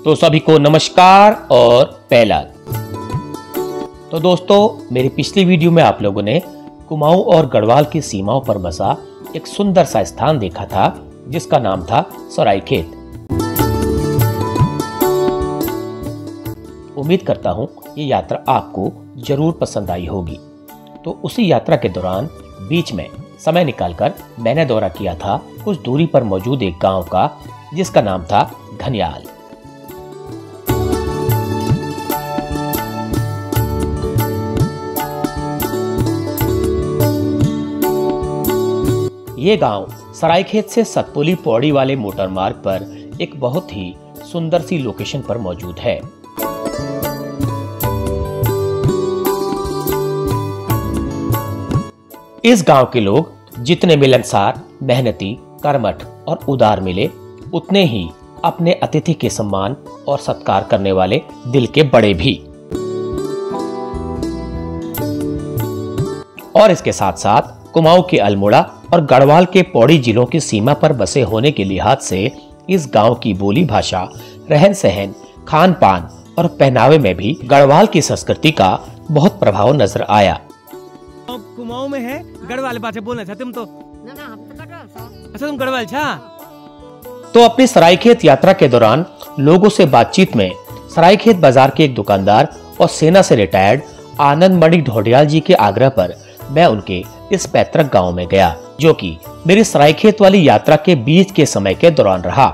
तो सभी को नमस्कार और पहला। तो दोस्तों, मेरी पिछली वीडियो में आप लोगों ने कुमाऊं और गढ़वाल की सीमाओं पर बसा एक सुंदर सा स्थान देखा था जिसका नाम था सरायखेत। उम्मीद करता हूं ये यात्रा आपको जरूर पसंद आई होगी। तो उसी यात्रा के दौरान बीच में समय निकालकर मैंने दौरा किया था कुछ दूरी पर मौजूद एक गांव का जिसका नाम था घनियाल। ये गांव सरायखेत से सतपुली पौड़ी वाले मोटर मार्ग पर एक बहुत ही सुंदर सी लोकेशन पर मौजूद है। इस गांव के लोग जितने मिलनसार, मेहनती, कर्मठ और उदार मिले, उतने ही अपने अतिथि के सम्मान और सत्कार करने वाले दिल के बड़े भी। और इसके साथ साथ कुमाऊं के अल्मोड़ा और गढ़वाल के पौड़ी जिलों की सीमा पर बसे होने के लिहाज से इस गांव की बोली भाषा, रहन सहन, खान पान और पहनावे में भी गढ़वाल की संस्कृति का बहुत प्रभाव नजर आया। कुमाऊं में है, गढ़वाल बात बोलना चाहते तुम तो? अच्छा, तुम गढ़वाल छा? तो अपनी सरायखेत यात्रा के दौरान लोगों से बातचीत में सरायखेत बाजार के एक दुकानदार और सेना से रिटायर्ड आनंद मणि ढोडियाल जी के आग्रह पर मैं उनके इस पैतृक गांव में गया, जो कि मेरी सरायखेत वाली यात्रा के बीच के समय के दौरान रहा।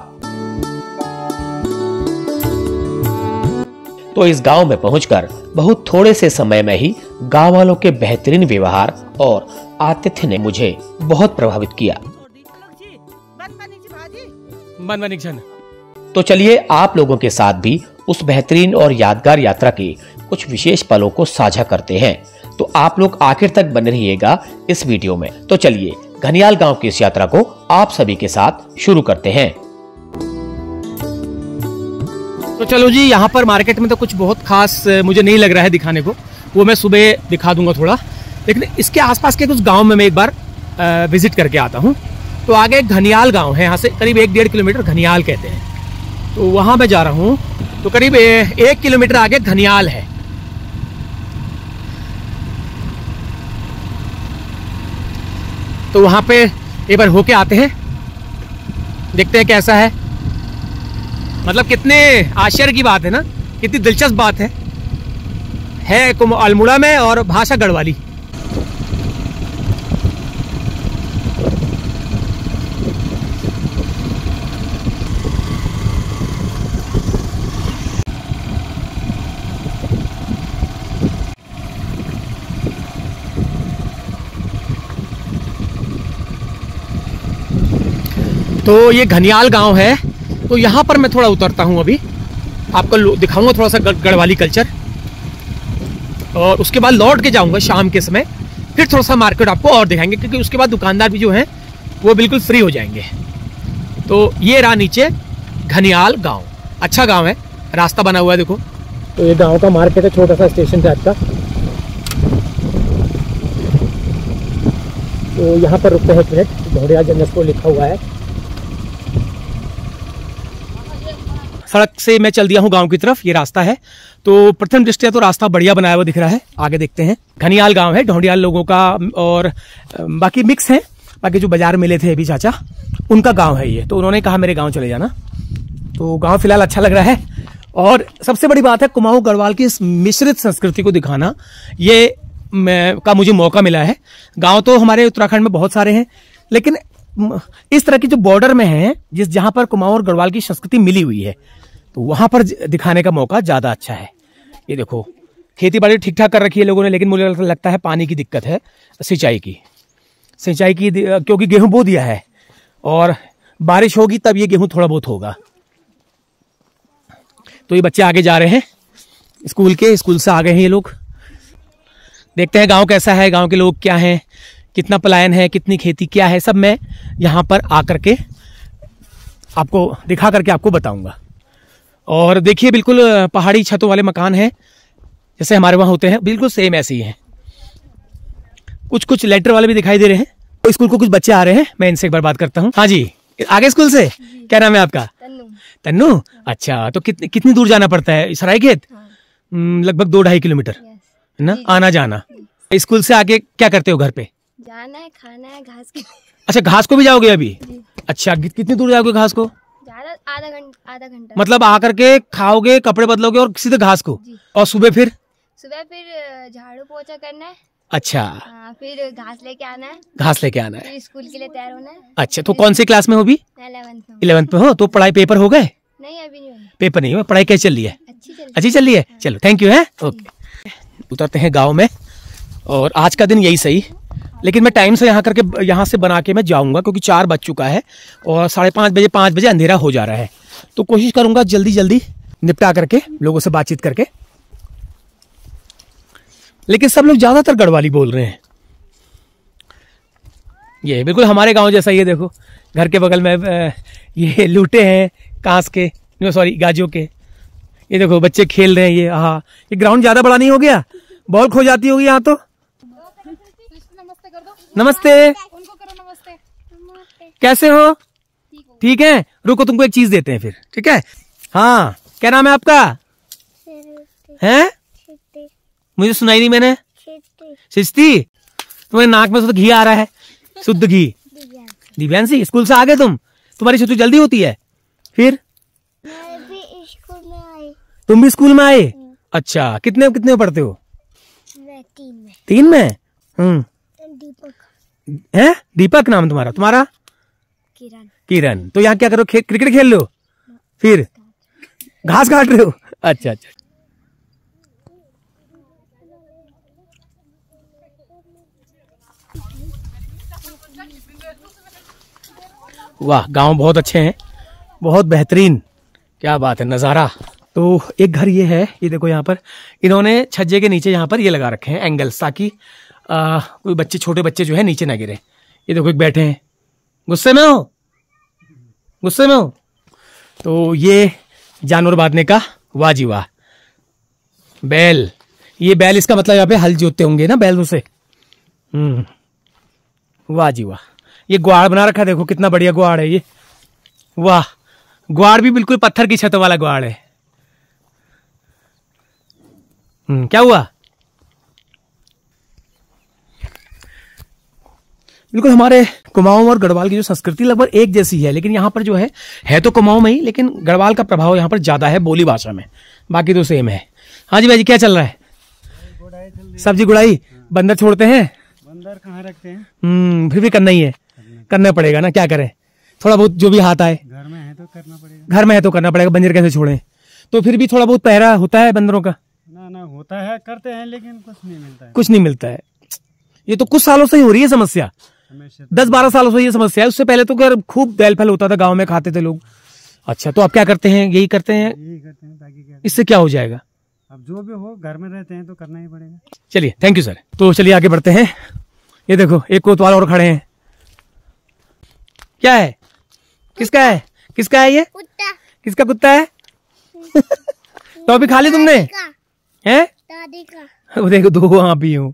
तो इस गांव में पहुंचकर बहुत थोड़े से समय में ही गांव वालों के बेहतरीन व्यवहार और आतिथ्य ने मुझे बहुत प्रभावित किया। तो चलिए आप लोगों के साथ भी उस बेहतरीन और यादगार यात्रा के कुछ विशेष पलों को साझा करते हैं। तो आप लोग आखिर तक बने रहिएगा इस वीडियो में। तो चलिए घनियाल गांव की इस यात्रा को आप सभी के साथ शुरू करते हैं। तो चलो जी, यहाँ पर मार्केट में तो कुछ बहुत खास मुझे नहीं लग रहा है दिखाने को, वो मैं सुबह दिखा दूंगा थोड़ा। लेकिन इसके आसपास के कुछ गांव में मैं एक बार विजिट करके आता हूँ। तो आगे घनियाल गांव है, यहाँ से करीब 1-1.5 किलोमीटर घनियाल कहते हैं। तो वहाँ मैं जा रहा हूँ। तो करीब 1 किलोमीटर आगे घनियाल है। तो वहाँ पे एक बार होके आते हैं, देखते हैं कैसा है। मतलब कितने आश्चर्य की बात है ना, कितनी दिलचस्प बात है अल्मोड़ा में और भाषा गढ़वाली। तो ये घनियाल गांव है। तो यहाँ पर मैं थोड़ा उतरता हूँ, अभी आपको दिखाऊंगा थोड़ा सा गढ़वाली कल्चर, और उसके बाद लौट के जाऊंगा शाम के समय। फिर थोड़ा सा मार्केट आपको और दिखाएंगे, क्योंकि उसके बाद दुकानदार भी जो हैं वो बिल्कुल फ्री हो जाएंगे। तो ये रहा नीचे घनियाल गांव। अच्छा गांव है, रास्ता बना हुआ है देखो। तो ये गांव का मार्केट है, छोटा सा स्टेशन टाइप का। तो यहाँ पर रुकते हैं 1 मिनट, ढोडियाल जनरल स्टोर लिखा हुआ है। सड़क से मैं चल दिया हूँ गांव की तरफ, ये रास्ता है। तो प्रथम दृष्टया तो रास्ता बढ़िया बनाया हुआ दिख रहा है। आगे देखते हैं। घनियाल गांव है, ढोडियाल लोगों का, और बाकी मिक्स है। बाकी जो बाजार मिले थे अभी चाचा, उनका गांव है ये। तो उन्होंने कहा मेरे गांव चले जाना। तो गांव फिलहाल अच्छा लग रहा है। और सबसे बड़ी बात है, कुमाऊं गढ़वाल की इस मिश्रित संस्कृति को दिखाना, ये का मुझे मौका मिला है। गाँव तो हमारे उत्तराखंड में बहुत सारे हैं, लेकिन इस तरह की जो बॉर्डर में है, जहां पर कुमाऊं और गढ़वाल की संस्कृति मिली हुई है, तो वहां पर दिखाने का मौका ज्यादा अच्छा है। ये देखो, खेती बाड़ी ठीक ठाक कर रखी है लोगों ने, लेकिन मुझे लगता है पानी की दिक्कत है, सिंचाई की क्योंकि गेहूं बो दिया है और बारिश होगी तब ये गेहूं थोड़ा बहुत होगा। तो ये बच्चे आगे जा रहे हैं स्कूल से आ गए हैं ये लोग। देखते हैं गांव कैसा है, गांव के लोग क्या हैं, कितना पलायन है, कितनी खेती क्या है, सब मैं यहाँ पर आकर के आपको दिखा करके आपको बताऊंगा। और देखिए, बिल्कुल पहाड़ी छतों वाले मकान हैं जैसे हमारे वहाँ होते हैं, बिल्कुल सेम ऐसे ही हैं। कुछ लेटर वाले भी दिखाई दे रहे हैं। तो स्कूल को कुछ बच्चे आ रहे हैं, मैं इनसे एक बार बात करता हूँ। हाँ जी, आगे स्कूल से? क्या नाम है आपका? तन्नू, अच्छा तो कितनी दूर जाना पड़ता है सरायखेत? लगभग 2-2.5 किलोमीटर है ना, आना जाना। स्कूल से आके क्या करते हो घर पे? जाना है, खाना है, घास के। अच्छा घास को भी जाओगे अभी? अच्छा कितनी दूर जाओगे घास को? ज्यादा आधा घंटा। मतलब आकर के खाओगे, कपड़े बदलोगे और सीधे घास को? और सुबह फिर झाड़ू पोछा करना है। अच्छा फिर घास लेके आना है। घास लेके आना है, फिर स्कूल के लिए तैयार होना है। अच्छा तो कौन सी क्लास में हो अभी? 11th में हो। तो पढ़ाई पेपर हो गए? नहीं अभी नहीं हुआ। पेपर नहीं हुआ, पढ़ाई कैसी चल रही है? अच्छी चल रही है। चलो थैंक यू है। ओके उतरते हैं गाँव में और आज का दिन यही सही, लेकिन मैं टाइम से यहाँ से बना के मैं जाऊंगा क्योंकि 4 बज चुका है और 5:30 बजे अंधेरा हो जा रहा है। तो कोशिश करूंगा जल्दी निपटा करके लोगों से बातचीत करके, लेकिन सब लोग ज्यादातर गढ़वाली बोल रहे हैं। ये बिल्कुल हमारे गांव जैसा ही है। देखो घर के बगल में ये लूटे हैं कांस के, सॉरी गाजों के। ये देखो बच्चे खेल रहे हैं। ये ग्राउंड ज्यादा बड़ा नहीं हो गया? बॉल खो जाती होगी यहाँ तो। नमस्ते। उनको करो नमस्ते। कैसे हो? ठीक है, रुको तुमको एक चीज देते हैं फिर, ठीक है? हाँ क्या नाम है आपका? हैं? मुझे सुनाई नहीं मैंने। सिस्ती, तुम्हारे नाक में तो घी आ रहा है, शुद्ध घी। दिव्यांशी, स्कूल से आ गए तुम? तुम्हारी छुट्टी जल्दी होती है फिर? मैं भी स्कूल में आई। तुम भी स्कूल में आए? अच्छा कितने में पढ़ते हो? मैं 3 में। 3 में? दीपक है? दीपक नाम तुम्हारा? किरण। तो यहाँ क्या करो? क्रिकेट खेल लो, फिर घास काट रहे हो? अच्छा। वाह गांव बहुत अच्छे हैं, बहुत बेहतरीन, क्या बात है नज़ारा। तो एक घर ये है, ये देखो यहाँ पर इन्होंने छज्जे के नीचे यहाँ पर ये लगा रखे हैं एंगल्स, ताकि कोई छोटे बच्चे जो है नीचे ना गिरे। ये देखो एक बैठे हैं, गुस्से में हो? तो ये जानवर बांधने का, वाह जी वाह। बैल, ये बैल इसका मतलब यहाँ पे हल जोतते होंगे ना बैलों से। वाह जी वाह। ये ग्वाड़ बना रखा है, देखो कितना बढ़िया ग्वाड़ है ये। वाह, ग्वाड़ भी बिल्कुल पत्थर की छत वाला ग्वाड़ है। क्या हुआ? बिल्कुल हमारे कुमाऊं और गढ़वाल की जो संस्कृति लगभग एक जैसी है, लेकिन यहाँ पर जो है तो कुमाऊं में ही, लेकिन गढ़वाल का प्रभाव यहाँ पर ज्यादा है बोली भाषा में, बाकी तो सेम है। हाँ जी भाई जी, क्या चल रहा है? सब्जी गुड़ाई। बंदर छोड़ते हैं? बंदर कहाँ रखते हैं? फिर भी करना ही है, करना पड़ेगा ना, क्या करें, थोड़ा बहुत जो भी हाथ आए। घर में है तो करना पड़ेगा। बंदर कैसे छोड़े? तो फिर भी थोड़ा बहुत पहरा होता है बंदरों का? ना होता है, करते हैं, लेकिन कुछ नहीं मिलता है। ये तो कुछ सालों से ही हो रही है समस्या, 10-12 सालों से ये समस्या है। उससे पहले तो खैर खूब बैल फल होता था, गाँव में खाते थे लोग। अच्छा तो आप क्या करते हैं? यही करते हैं ताकि क्या, इससे क्या हो जाएगा? अब जो भी हो, घर में रहते हैं तो करना ही पड़ेगा। चलिए थैंक यू सर। तो चलिए आगे बढ़ते हैं। ये देखो एक कोतवाल और खड़े हैं। क्या है? किसका है ये? कुत्ता। किसका कुत्ता है? तो अभी खा ली तुमने? हैं? दादी का। वो देखो 2 वहां भी हूँ।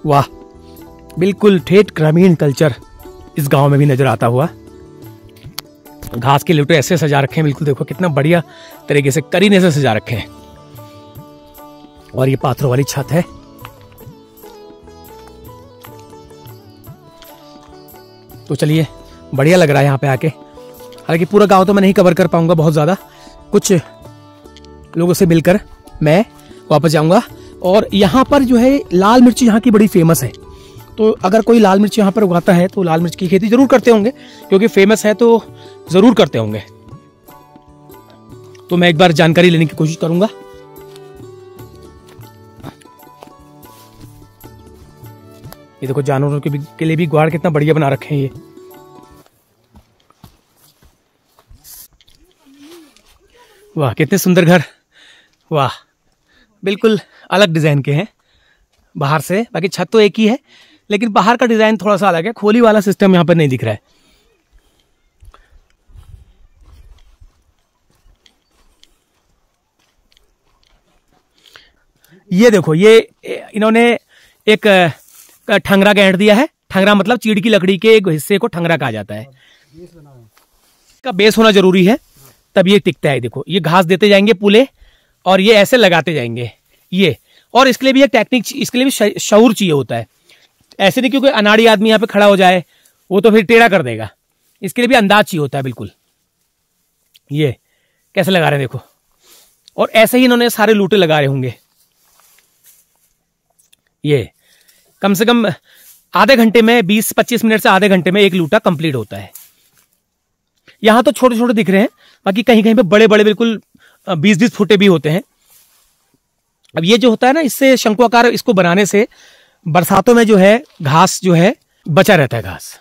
वाह, बिल्कुल ठेठ ग्रामीण कल्चर इस गांव में भी नजर आता हुआ। घास के लुटे ऐसे सजा रखे हैं, बिल्कुल देखो कितना बढ़िया तरीके से करीने से सजा रखे हैं। और ये पाथरों वाली छत है। तो चलिए बढ़िया लग रहा है यहाँ पे आके। हालांकि पूरा गांव तो मैं नहीं कवर कर पाऊंगा बहुत ज्यादा, कुछ लोगों से मिलकर मैं वापस जाऊंगा। और यहाँ पर जो है लाल मिर्ची यहाँ की बड़ी फेमस है। तो अगर कोई लाल मिर्च यहाँ पर उगाता है तो लाल मिर्च की खेती जरूर करते होंगे, क्योंकि फेमस है तो जरूर करते होंगे। तो मैं एक बार जानकारी लेने की कोशिश करूंगा। ये देखो जानवरों के लिए भी ग्वाड़ कितना बढ़िया बना रखे हैं ये। वाह कितने सुंदर घर, वाह बिल्कुल अलग डिजाइन के हैं बाहर से। बाकी छत तो एक ही है, लेकिन बाहर का डिजाइन थोड़ा सा अलग है। खोली वाला सिस्टम यहाँ पर नहीं दिख रहा है। ये देखो, ये इन्होंने एक ठंगरा गांठ दिया है। ठंगरा मतलब चीड़ की लकड़ी के एक हिस्से को ठंगरा कहा जाता है। का बेस होना जरूरी है, तब ये टिकता है। देखो ये घास देते जाएंगे पुले, और ये ऐसे लगाते जाएंगे ये। और इसके लिए भी एक टेक्निक, इसके लिए भी शऊर चाहिए होता है। ऐसे नहीं क्योंकि अनाड़ी आदमी यहाँ पे खड़ा हो जाए, वो तो फिर टेढ़ा कर देगा। इसके लिए भी अंदाज चाहिए होता है बिल्कुल। ये कैसे लगा रहे हैं देखो, और ऐसे ही इन्होंने सारे लूटे लगा रहे होंगे। ये कम से कम आधे घंटे में, 20-25 मिनट से आधे घंटे में एक लूटा कंप्लीट होता है। यहां तो छोटे छोटे दिख रहे हैं, बाकी कहीं कहीं पे बड़े बड़े बिल्कुल 20-20 फुटे भी होते हैं। अब ये जो होता है ना, इससे शंकुआकार इसको बनाने से बरसातों में जो है घास जो है बचा रहता है घास।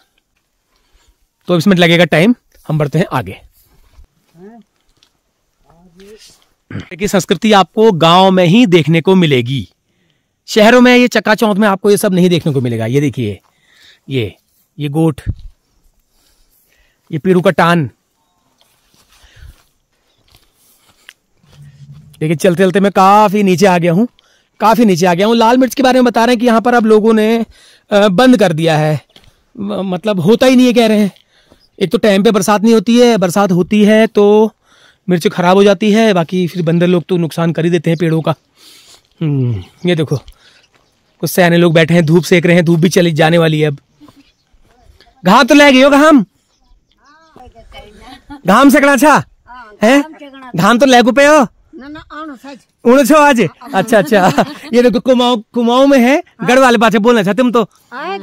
तो इसमें लगेगा टाइम, हम बढ़ते हैं आगे। की संस्कृति आपको गांव में ही देखने को मिलेगी, शहरों में ये चकाचौंध में आपको ये सब नहीं देखने को मिलेगा। ये देखिए, ये गोट, ये पेड़ू का टान। देखिए चलते चलते मैं काफी नीचे आ गया हूं। लाल मिर्च के बारे में बता रहे हैं कि यहाँ पर अब लोगों ने बंद कर दिया है, मतलब होता ही नहीं है कह रहे हैं। एक तो टाइम पे बरसात नहीं होती है, बरसात होती है तो मिर्च खराब हो जाती है, बाकी फिर बंदर लोग तो नुकसान कर ही देते हैं पेड़ों का। ये देखो कुछ सयाने लोग बैठे हैं, धूप सेक रहे हैं। धूप भी चली जाने वाली है अब। घाम तो ले गई हो, घाम सेकना अच्छा है, घाम तो लेगु पे हो उन छो आज। अच्छा ये देखो कुमाऊं में है, गढ़वाल पाचे बोलना चाहते तुम तो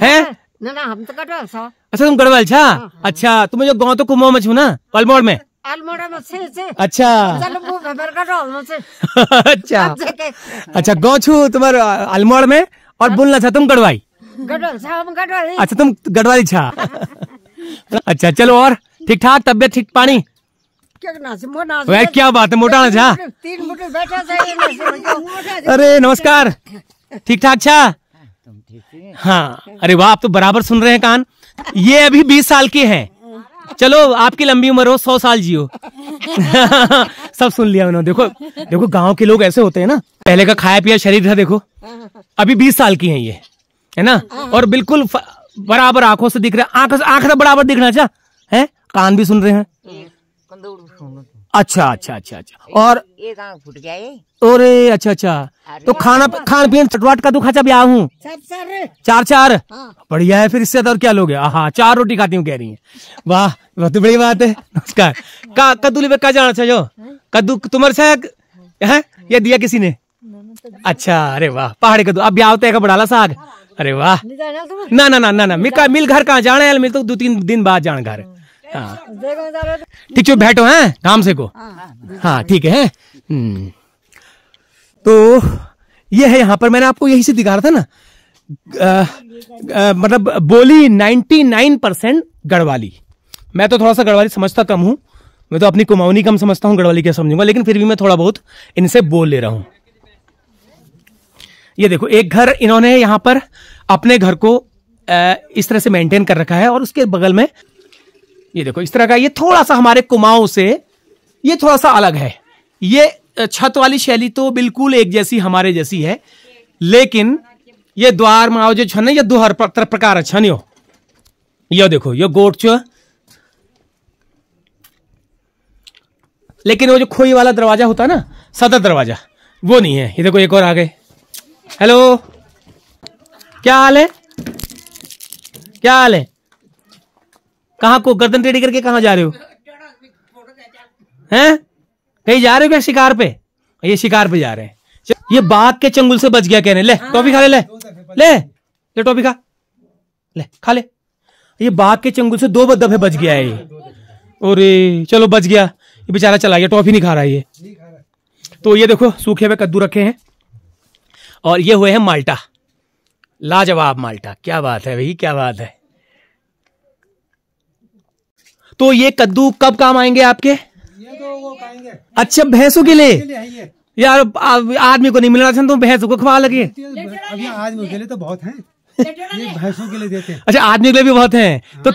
है। हम तो गढ़वाल छा। अच्छा तुम गढ़वाल छा। अच्छा तुम्हें जो गाँव तो कुमाऊं में छू ना, अल्मोड़ में। अच्छा अच्छा गाँव छू तुम्हारे अल्मोड़ में, और बोलना चाहते तुम गढ़वाई। अच्छा तुम गढ़वाली छा। अच्छा चलो, और ठीक ठाक तबियत ठीक, पानी क्या बात है, मोटा ना छा। अरे नमस्कार, ठीक ठाक छा। हाँ अरे वाह, आप तो बराबर सुन रहे हैं कान। ये अभी 20 साल के हैं। चलो आपकी लंबी उम्र हो, 100 साल जियो। सब सुन लिया उन्होंने। देखो गांव के लोग ऐसे होते हैं ना, पहले का खाया पिया शरीर था। देखो अभी 20 साल की हैं ये, है ना, और बिल्कुल बराबर आंखों से दिख रहा है। आंख से बराबर दिखना चाह है, कान भी सुन रहे हैं। अच्छा और एक आंख फुट जाए। अरे अच्छा तो खान पीन चटवाट का तो खाचा ब्याह हूँ। 4 बढ़िया है फिर, इससे तो और क्या लोगे। हाँ 4 रोटी खाती हूँ कह रही है। वाह बहुत बड़ी बात है। नमस्कार। कद्दू ले का जाना चाहिए, कद्दू तुम्हारे से है या दिया किसी ने? अच्छा अरे वाह, पहाड़ी कद्दू। अब ब्याह होता है का बढ़ाला साग। अरे वाह, ना मिल घर कहाँ जाना है, मिल तो 2-3 दिन बाद जाना घर। हाँ ठीक है, बैठो हैं काम से को। हाँ ठीक है। तो ये है यहाँ पर, मैंने आपको यही से दिखा रहा था ना, मतलब बोली 99% गढ़वाली। मैं तो थोड़ा सा गढ़वाली समझता कम हूँ, मैं तो अपनी कुमाऊनी कम समझता हूँ, गढ़वाली क्या समझूंगा, लेकिन फिर भी मैं थोड़ा बहुत इनसे बोल ले रहा हूँ। ये देखो एक घर इन्होंने यहाँ पर अपने घर को इस तरह से मेंटेन कर रखा है, और उसके बगल में ये देखो इस तरह का, ये थोड़ा सा हमारे कुमाऊं से ये थोड़ा सा अलग है। ये छत वाली शैली तो बिल्कुल एक जैसी हमारे जैसी है, लेकिन ये द्वार माओ जो छन ये 2 प्रकार छन। यो देखो यो गोट छ, लेकिन वो जो खोई वाला दरवाजा होता है ना, सदर दरवाजा, वो नहीं है। ये देखो एक और आ गए। हेलो क्या हाल है, क्या हाल है? कहाँ को गर्दन टेढ़ी करके कहाँ जा रहे हो? हैं कहीं जा रहे हो क्या शिकार पे? ये शिकार पे जा रहे हैं। ये बाघ के चंगुल से बच गया कहने। ले टॉफी खा ले टॉफी खा। ले खा ले। ये बाघ के चंगुल से 2 दफे बच गया है ये। अरे चलो बच गया, ये बेचारा चला गया, टॉफी नहीं खा रहा है ये। तो ये देखो सूखे हुए कद्दू रखे हैं और ये हुए हैं माल्टा, लाजवाब माल्टा। क्या बात है भाई, क्या बात है। तो ये कद्दू कब काम आएंगे आपके? ये तो वो खाएंगे। अच्छा भैंसों के लिए ये यार, आदमी को नहीं मिल रहा था तो भैंसों को खवा लगे। अभी आदमी के लिए तो बहुत हैं, ये भैंसों के लिए देते हैं। अच्छा आदमी के लिए भी बहुत हैं। तो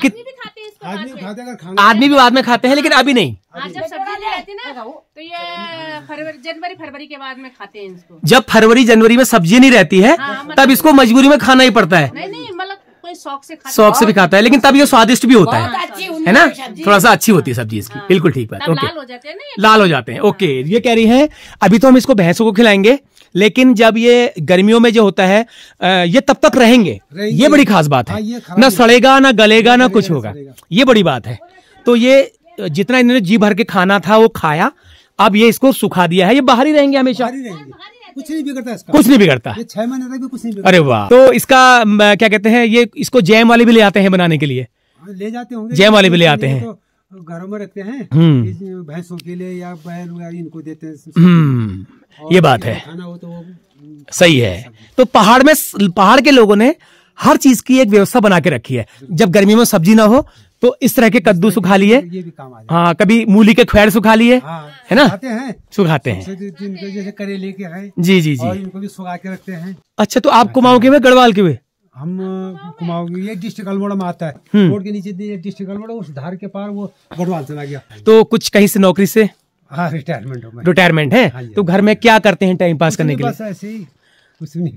आदमी खाते हैं, खाना आदमी भी बाद में खाते हैं लेकिन अभी नहीं। जब सब्जी ले आती ना तो ये जनवरी के बाद में खाते हैं इसको। जब फरवरी जनवरी में सब्जी नहीं रहती है तब इसको मजबूरी में खाना ही पड़ता है। नहीं मतलब कोई शौक से भी खाता है, लेकिन तब ये स्वादिष्ट भी होता है ना, थोड़ा सा अच्छी होती है सब्जी इसकी। बिल्कुल ठीक बात। ओके, लाल हो जाते हैं ना, लाल हो जाते हैं। ओके, ये कह रही है अभी तो हम इसको भैंसों को खिलाएंगे, लेकिन जब ये गर्मियों में जो होता है ये तब तक रहेंगे। ये बड़ी खास बात है, ना सड़ेगा ना गलेगा ना कुछ होगा, ये बड़ी बात है। तो ये जितना इन्होंने जी भर के खाना था वो खाया, अब ये इसको सुखा दिया है, ये बाहर ही रहेंगे हमेशा, कुछ नहीं बिगड़ता इसका, कुछ नहीं बिगड़ता। ये 6 महीने तक भी कुछ नहीं बिगड़ता। अरे वाह। तो इसका क्या कहते हैं, ये इसको जैम वाले भी ले आते हैं बनाने के लिए, ले जाते होंगे, जैम वाले भी ले आते हैं, तो घरों में रखते हैं भैंसों के लिए या बैल वगैरह इनको देते हैं। ये बात है, खाना हो तो वो सही है। तो पहाड़ के लोगों ने हर चीज की एक व्यवस्था बना के रखी है। जब गर्मी में सब्जी ना हो तो इस तरह के कद्दू सुखा लिए, ये भी काम आ जाए। हाँ, कभी मूली के ख्वेर सुखा लिए, है ना, सुखाते हैं। जैसे करेले के हैं, जी जी जी, और इनको भी सुखा के रखते हैं। अच्छा, तो आप कुमाऊं के हुए गढ़वाल के हुए? हम कुमाऊं, ये डिस्ट्रिक्ट अल्मोड़ा में आता है, रोड के नीचे डिस्ट्रिक्ट अल्मोड़ा, उस धार के पार वो गढ़वाल चला गया। तो कुछ कहीं से नौकरी से हाँ, रिटायरमेंट है। तो घर में क्या करते हैं टाइम पास करने के लिए? बस ऐसे ही, कुछ नहीं,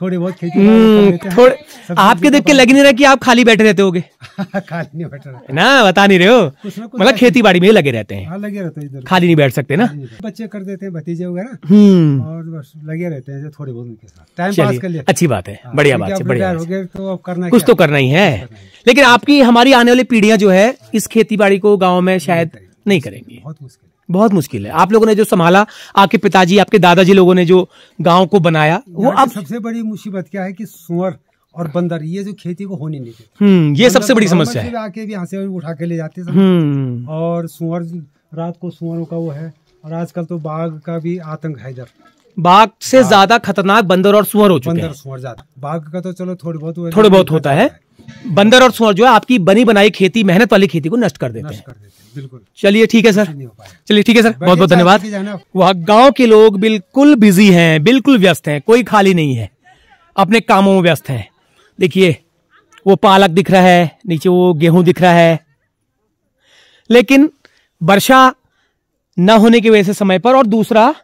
थोड़ी बहुत खेती थोड़े आपके देख के लग नहीं रहा कि आप खाली बैठे रहते होगे। खाली नहीं बैठ रहा ना, बता नहीं रहे हो, कुछ मतलब खेती बाड़ी में लगे रहते हैं। हाँ, लगे रहते हैं, इधर खाली नहीं बैठ सकते ना। बच्चे कर देते हैं, भतीजे वगैरह, और बस लगे रहते हैं थोड़े बहुत उनके साथ टाइम पास कर लेते। अच्छी बात है, बढ़िया बात है, बढ़िया हो गए तो अब करना, कुछ तो करना ही है। लेकिन आपकी हमारी आने वाली पीढ़ियां जो है इस खेती बाड़ी को गाँव में शायद नहीं करेंगी, बहुत मुश्किल है। आप लोगों ने जो संभाला, आपके पिताजी आपके दादाजी लोगों ने जो गांव को बनाया, वो अब सबसे बड़ी मुसीबत क्या है कि सुअर और बंदर, ये जो खेती को होने नहीं देते। ये सबसे बड़ी समस्या है। आके भी यहाँ से उठा के ले जाते हैं, और सुअर, रात को सुअरों का वो है, और आजकल तो बाघ का भी आतंक है इधर। बाघ से ज्यादा खतरनाक बंदर और सुअर हो चुके हैं। सुअर ज्यादा, बाघ का तो चलो थोड़े बहुत होता है। बंदर और सुअर जो है आपकी बनी बनाई खेती, मेहनत वाली खेती को नष्ट कर देते हैं। बिल्कुल। चलिए ठीक है सर, चलिए ठीक है सर, बहुत बहुत धन्यवाद। वह गांव के लोग बिल्कुल बिजी हैं, बिल्कुल व्यस्त हैं, कोई खाली नहीं है, अपने कामों में व्यस्त हैं। देखिए वो पालक दिख रहा है, नीचे वो गेहूं दिख रहा है, लेकिन वर्षा न होने की वजह से समय पर, और दूसरा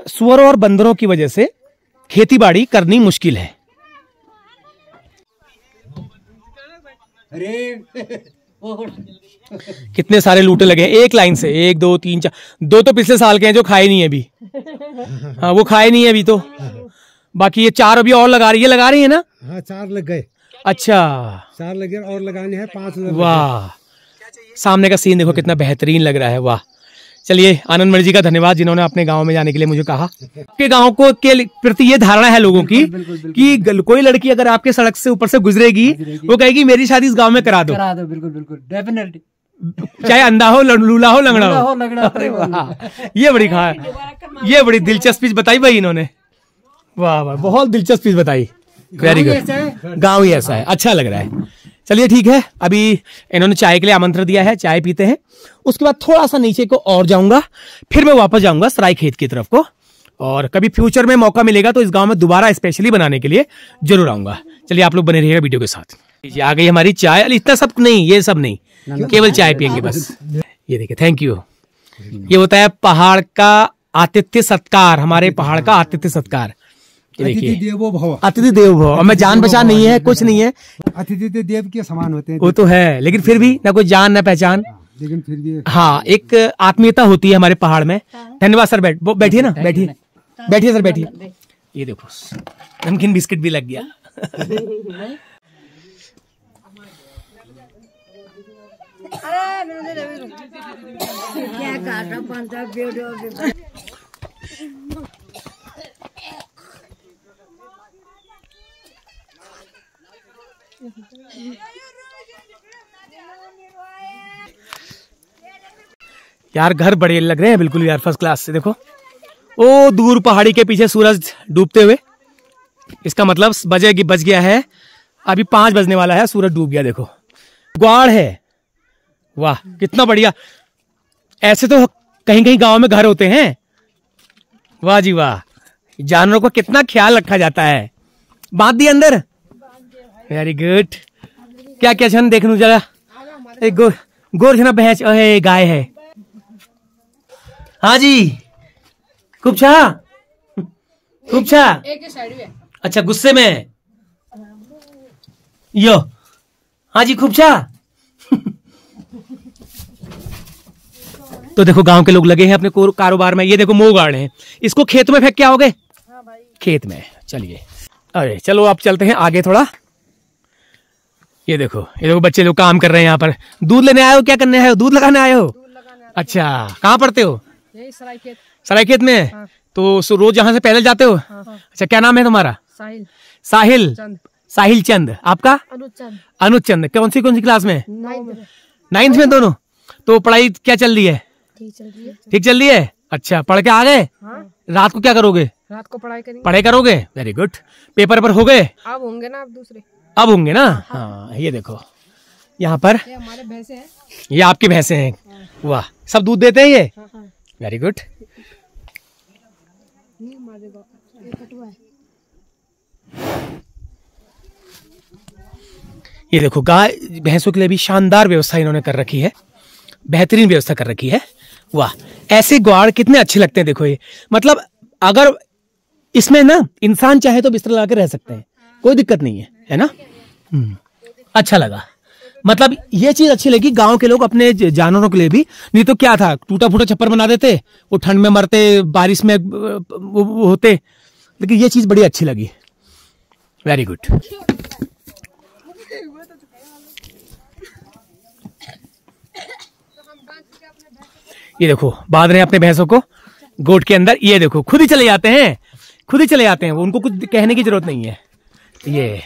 सुअरों और बंदरों की वजह से खेती बाड़ी करनी मुश्किल है। कितने सारे लूटे लगे हैं एक लाइन से, 1 2 3 4, 2 तो पिछले साल के हैं जो खाए नहीं है अभी। हाँ, वो खाए नहीं है अभी तो, बाकी ये 4 अभी और लगा रही है ना। हाँ, 4 लग गए। अच्छा, 4 लगे और लगाने हैं 5। वाह, सामने का सीन देखो कितना बेहतरीन लग रहा है, वाह। चलिए, आनंद मणि जी का धन्यवाद जिन्होंने अपने गांव में जाने के लिए मुझे कहा। आपके गांव को के प्रति ये धारणा है लोगों की कि कोई लड़की अगर आपके सड़क से ऊपर से गुजरेगी वो कहेगी मेरी शादी इस गांव में करा दो। बिल्कुल बिल्कुल, डेफिनेटली, चाहे अंधा हो, लूला हो, लंगड़ा हो। अरे वाह, ये बड़ी दिलचस्प चीज बताई भाई इन्होंने, वाह वाह, बहुत दिलचस्प चीज बताई, वेरी गुड। गाँव ही ऐसा है, अच्छा लग रहा है। चलिए ठीक है, अभी इन्होंने चाय के लिए आमंत्रण दिया है, चाय पीते हैं, उसके बाद थोड़ा सा नीचे को और जाऊंगा, फिर मैं वापस जाऊंगा सरायखेत की तरफ को, और कभी फ्यूचर में मौका मिलेगा तो इस गांव में दोबारा स्पेशली बनाने के लिए जरूर आऊंगा। चलिए आप लोग बने रहिएगा वीडियो के साथ। आ गई हमारी चाय, इतना सब नहीं, ये सब नहीं, केवल चाय पियेंगे बस। ये देखिए, थैंक यू। ये होता है पहाड़ का आतिथ्य सत्कार, हमारे पहाड़ का आतिथ्य सत्कार। अतिथि देवो भव, अतिथि देवो भव। हमें जान पहचान नहीं है, कुछ नहीं है, अतिथि देव के समान होते हैं, वो तो है, लेकिन फिर भी ना कोई जान ना पहचान, लेकिन फिर भी हाँ एक आत्मीयता होती है हमारे पहाड़ में। धन्यवाद सर, बैठिए ना, बैठिए सर, बैठिए। ये देखो नमकीन बिस्किट भी लग गया। क्या काटा पंचा वीडियो यार घर बड़े लग रहे हैं बिल्कुल यार, फर्स्ट क्लास से। देखो ओ दूर पहाड़ी के पीछे सूरज डूबते हुए, इसका मतलब बज गया है, अभी 5 बजने वाला है, सूरज डूब गया। देखो ग्वाड़ है, वाह कितना बढ़िया। ऐसे तो कहीं कहीं गांव में घर होते हैं। वाह जी वाह, जानवरों का कितना ख्याल रखा जाता है। बांध दिए अंदर, वेरी गुड। क्या क्या छन देखनू जरा, एक गोर छना भैंस गाय है। हाँ जी खूब छा, खूब छा। एक साइड में अच्छा गुस्से में यो। हाँ जी खूब छा। तो देखो गांव के लोग लगे हैं अपने कारोबार में। ये देखो मोह गाड़ हैं, इसको खेत में फेंक के आओगे? खेत में। चलिए अरे चलो आप चलते हैं आगे थोड़ा। ये देखो बच्चे लोग काम कर रहे हैं यहाँ पर। दूध लेने आए हो? क्या करने आए हो? दूध लगाने आए हो? अच्छा कहाँ पढ़ते हो? यही सरायखेत। सरायखेत में? हाँ। तो रोज यहाँ से पैदल जाते हो? हाँ। अच्छा क्या नाम है तुम्हारा? साहिल साहिल चंद। साहिल चंद। आपका? अनुज चंद। कौन सी क्लास में? 9th में दोनों। तो पढ़ाई क्या चल रही है? ठीक चल रही है। अच्छा पढ़ के आ गए? हाँ। रात को क्या करोगे? रात को पढ़ाई करेंगे। पढ़ाई करोगे? Very good. पेपर पर हो गए? अब होंगे ना, अब दूसरे। अब होंगे ना। हाँ ये देखो यहाँ पर ये हमारे भैंसे हैं। ये आपकी भैंसे हैं। वाह सब दूध देते हैं ये? Very good. ये देखो गाय भैंसों के लिए भी शानदार व्यवस्था इन्होंने कर रखी है, बेहतरीन व्यवस्था कर रखी है। वाह ऐसे ग्वाड़ कितने अच्छे लगते हैं। देखो ये मतलब अगर इसमें ना इंसान चाहे तो बिस्तर लगा के रह सकते हैं, कोई दिक्कत नहीं है ना। अच्छा लगा, मतलब ये चीज अच्छी लगी। गांव के लोग अपने जानवरों के लिए भी, नहीं तो क्या था टूटा फूटा छप्पर बना देते, वो ठंड में मरते, बारिश में वो होते। लेकिन ये चीज बड़ी अच्छी लगी। Very good. ये देखो बांध रहे हैं अपने भैंसों को गोट के अंदर। ये देखो खुद ही चले जाते हैं, खुद ही चले जाते हैं, उनको कुछ कहने की जरूरत नहीं है। ये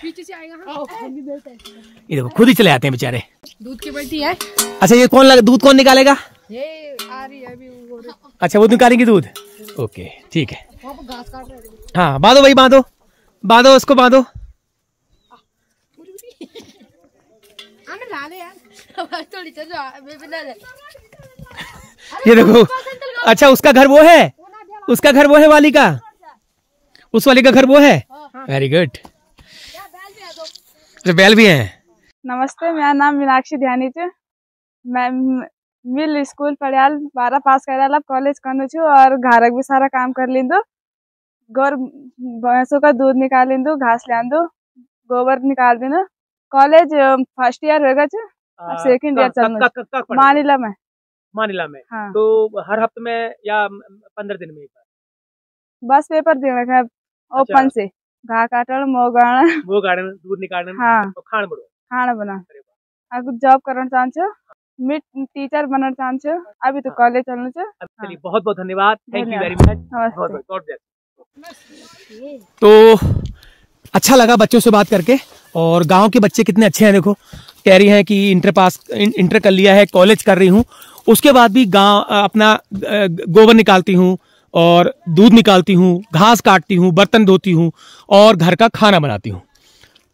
देखो खुद ही चले जाते हैं बेचारे। दूध की बाल्टी है। अच्छा ये दूध कौन निकालेगा? ये आ रही है अभी वो। अच्छा वो निकालेंगे दूध। ओके ठीक है। घास काट रहे हैं। हाँ बांधो भाई, बांधो बांधो उसको बांधो। ये देखो अच्छा उसका घर वो है, उसका घर वो है वाली का, उस वाली का घर वो है। Very good. अच्छा बैल भी है। नमस्ते, मेरा नाम मीनाक्षी ध्यानी छे। मैं मिल स्कूल पढ़ियाल 12 पास कराल, अब कॉलेज करनु छू और घर भी सारा काम कर लिंदु। गोर भैंसों का दूध निकाल लिंदु, घास लियांदु, गोबर निकाल देना। कॉलेज फर्स्ट ईयर होगा छे, अब सेकंड ईयर चलनु। मानिला में। मानिला में। हाँ। तो हर हफ्ते में या 15 दिन में एक बार? बस पेपर देना है ओपन से, घा काटल, वो गार्डन दूध निकालना। हाँ। तो खाना बना। अब जॉब करना चाहूँ, मिड टीचर बनना चाहूँ, अभी तो कॉलेज चलना छे। चलिए बहुत बहुत धन्यवाद, थैंक यू वेरी मच। तो अच्छा लगा बच्चों से बात करके, और गांव के बच्चे कितने अच्छे हैं। देखो कह रही हैं कि इंटर कर लिया है, कॉलेज कर रही हूँ, उसके बाद भी गांव अपना गोबर निकालती हूँ और दूध निकालती हूँ, घास काटती हूँ, बर्तन धोती हूँ और घर का खाना बनाती हूँ।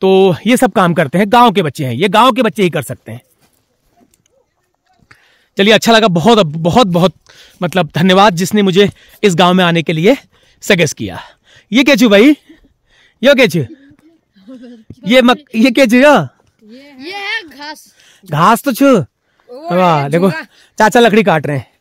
तो ये सब काम करते हैं गांव के बच्चे हैं, ये गांव के बच्चे ही कर सकते हैं। चलिए अच्छा लगा, बहुत बहुत बहुत मतलब धन्यवाद जिसने मुझे इस गांव में आने के लिए सजेस्ट किया। ये क्या चू भाई, ये क्या चू, ये क्या चू, ये है घास। घास तो छू। वाह देखो चाचा लकड़ी काट रहे हैं।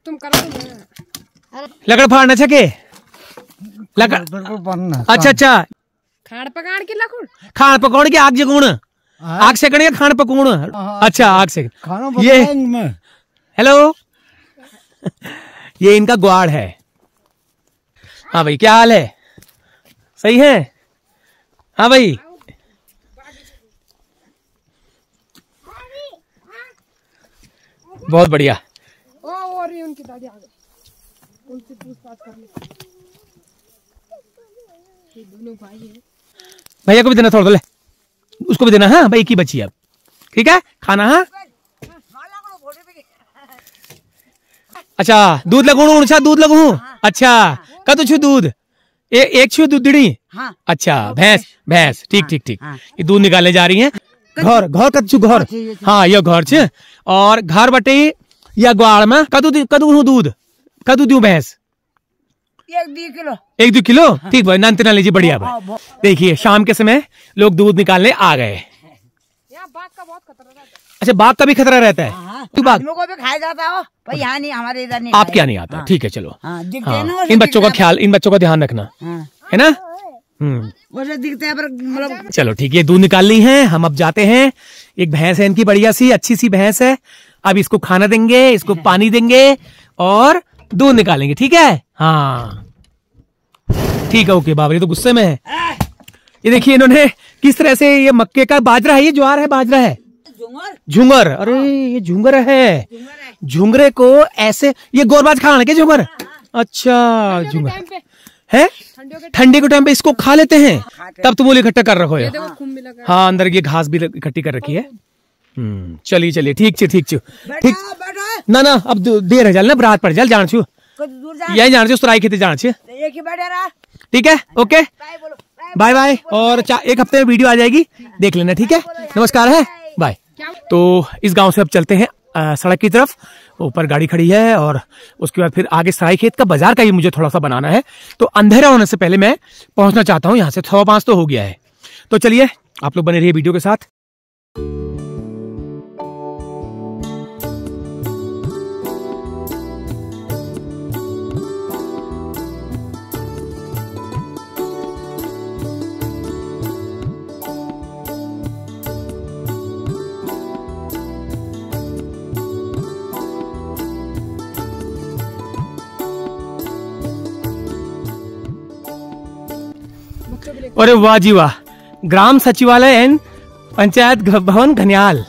तुम करो। लकड़ फाड़ना छके लकड़। अच्छा खाड़ पकाड़ के लकड़, खान पकौड़ के आग जगूण, आग सेकण या खान पकूण। अच्छा आग सेकण। ये हेलो ये इनका ग्वाड़ है। हाँ भाई क्या हाल है, सही है? हाँ भाई बहुत बढ़िया। और ये उनकी दादी आ गई, उनसे पूछताछ कर ली। दोनों भाई हैं। भैया को भी देना थोड़ा, ले उसको भी देना। हाँ भाई की बची अब, ठीक है खाना। हाँ अच्छा दूध लगू, अच्छा दूध लगू, अच्छा कत छु दूध, एक छु दूध दीड़ी। हाँ। अच्छा भैंस ठीक ठीक ठीक। ये दूध निकालने जा रही हैं। घर कत छु घर। हाँ ये घर छ, और घर बटे या ग्वाड़ में कदू दूध कदू दूं भैंस 1-2 किलो। ठीक भाई नंत ना लीजिए, बढ़िया भाई। देखिए शाम के समय लोग दूध निकालने आ गए। यहाँ बाघ का बहुत खतरा रहता है। अच्छा बाघ का भी खतरा रहता है। तो बाघ को भी खाया जाता हो पर यहाँ नहीं, हमारे इधर नहीं। आप क्या नहीं आता, ठीक है चलो। हाँ, दिखते हाँ, हैं ना, इन बच्चों का ख्याल, इन बच्चों का ध्यान रखना है ना। वैसे दिखते हैं पर मतलब। चलो ठीक है, दूध निकाल ली है, हम अब जाते हैं। एक भैंस है इनकी, बढ़िया सी अच्छी सी भैंस है। अब इसको खाना देंगे, इसको पानी देंगे और दूध निकालेंगे, ठीक है। हाँ ठीक है, ओके। बाबरी तो गुस्से में है। ये देखिए इन्होंने किस तरह से, ये मक्के का बाजरा है, ये ज्वार है, बाजरा है, झुंगर। अरे ये झुंगर है, झुंगरे को ऐसे, ये गोरबाज खाना के झुंगर। अच्छा झुंगर है, ठंडे के टाइम पे इसको खा लेते हैं, तब तुम बोले इकट्ठा कर रखो है। हाँ अंदर ये घास भी इकट्ठी कर रखी है। चलिए ठीक ना अब देर है, जल रात पड़ जल जान छू, यही जान छू सराय खेती जान छू, ठीक है ओके बाय बाय। और 1 हफ्ते में वीडियो आ जाएगी, देख लेना, ठीक है। नमस्कार है, बाय। तो इस गांव से अब चलते हैं सड़क की तरफ। ऊपर गाड़ी खड़ी है और उसके बाद फिर आगे सरायखेत का बाजार का ही मुझे थोड़ा सा बनाना है, तो अंधेरा होने से पहले मैं पहुंचना चाहता हूं। यहाँ से 5:15 तो हो गया है। तो चलिए आप लोग बने रहिए वीडियो के साथ। अरे वाह जी वाह, ग्राम सचिवालय एंड पंचायत भवन घनियाल,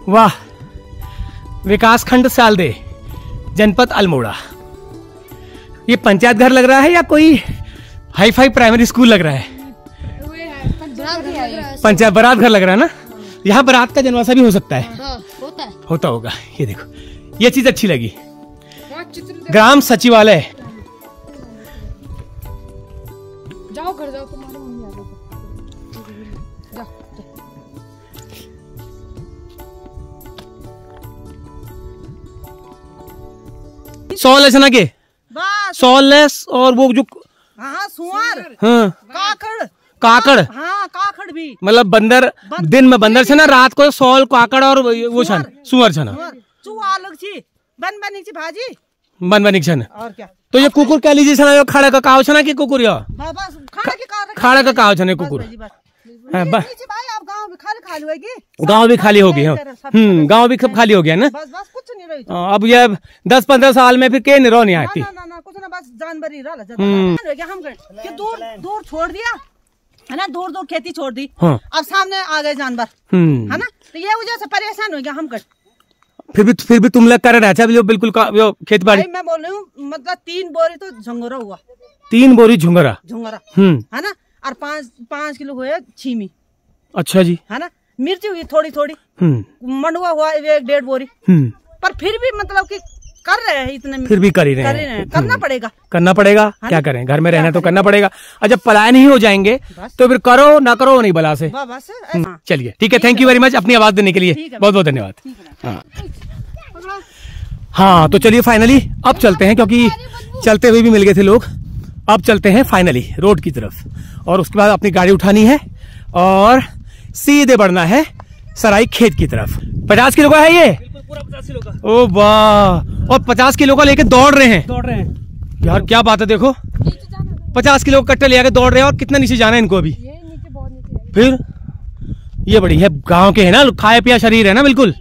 वाह। विकास खंड सालदे, जनपद अल्मोड़ा। ये पंचायत घर लग रहा है या कोई हाई फाई प्राइमरी स्कूल लग रहा है? पंचायत बारात घर लग रहा है ना। यहाँ बारात का जनवासा भी हो सकता है, होता होगा। ये देखो, ये चीज अच्छी लगी, ग्राम सचिवालय। जाओ घर जाओ, तुम्हारी मम्मी आ गई। जाओ 100 लेस ना के 100 लेस, और वो जो सुअर, हाँ काकड़, हाँ काकड़ भी, मतलब बंदर, दिन में बंदर छे ना, रात को सौल काकड़ और वो छन सुअर छन, चुआलग छी, बन छी भाजी, बन छन। और क्या। तो ये कुकुर कह लीजिए छना, यो खाड़ा का काव छना कि कुकुर, यो खाड़ा का काव छने कुकुर। हाँ, भाई आप गांव भी खाली खाली होगी, गांव भी खाली हो गया। गांव भी खाली हो गया ना। बस कुछ नहीं रही। अब ये 10-15 साल में फिर के नहीं रहो नहीं आती। ना कुछ ना, बस जानवर ही रहा। हम कि दूर छोड़ दिया है ना, दूर खेती छोड़ दी। हाँ। अब सामने आ गए जानवर, है ना, तो ये वजह से परेशान हो गया हम। फिर भी तुम लोग कर रहे थे बिल्कुल खेती बाड़ी। मैं बोल रही हूँ, मतलब 3 बोरी तो झंगोरा हुआ, 3 बोरी झुंगरा, है ना, और 5 किलो हुए छीमी। अच्छा जी, है ना, मिर्ची हुई थोड़ी, मंडुआ हुआ 1-1.5 बोरी। पर फिर भी मतलब कि कर रहे हैं इतने, फिर भी कर ही रहे हैं। करना पड़ेगा, क्या करें, घर में रहना तो करना पड़ेगा। और जब पलायन ही हो जाएंगे तो फिर करो ना करो नहीं बला से। चलिए ठीक है, थैंक यू वेरी मच अपनी आवाज देने के लिए, बहुत बहुत धन्यवाद। हाँ तो चलिए फाइनली अब चलते हैं, क्योंकि चलते हुए भी मिल गए थे लोग। अब चलते हैं फाइनली रोड की तरफ, और उसके बाद अपनी गाड़ी उठानी है और सीधे बढ़ना है सरायखेत की तरफ। 50 किलो का है ये, पूरा 50 किलो का। ओ वाह, और 50 किलो का लेके दौड़ रहे हैं यार, क्या बात है। देखो 50 किलो का कट्टा ले आके दौड़ रहे हैं, और कितना नीचे जाना है इनको अभी। फिर ये बड़ी है, गांव के है ना, खाए पिया शरीर है ना बिल्कुल।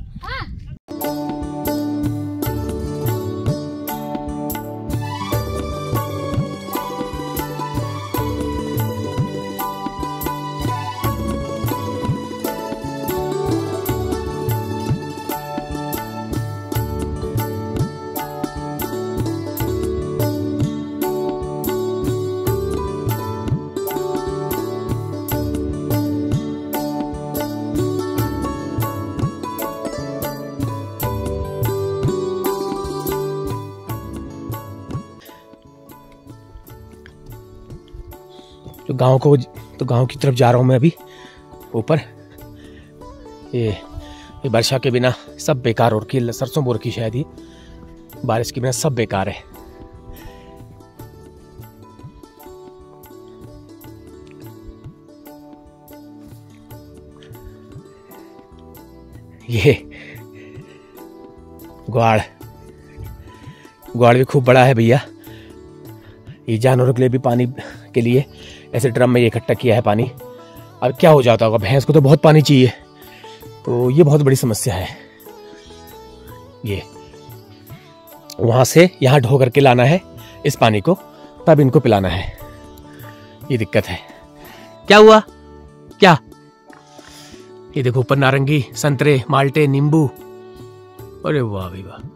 गांव की तरफ जा रहा हूँ मैं अभी ऊपर। ये वर्षा के बिना सब बेकार हो रखी है, सरसों बो रखी शायद, ये बारिश के बिना सब बेकार है। ये ग्वाड़ भी खूब बड़ा है भैया। ये जानवरों के लिए भी पानी के लिए ऐसे ड्रम में ये इकट्ठा किया है पानी। अब क्या हो जाता होगा, भैंस को तो बहुत पानी चाहिए, तो ये बहुत बड़ी समस्या है। ये वहां से यहाँ ढो करके लाना है इस पानी को, तब इनको पिलाना है। ये दिक्कत है। क्या हुआ क्या? ये देखो ऊपर नारंगी, संतरे, माल्टे, नींबू। अरे वाह भाई वाह।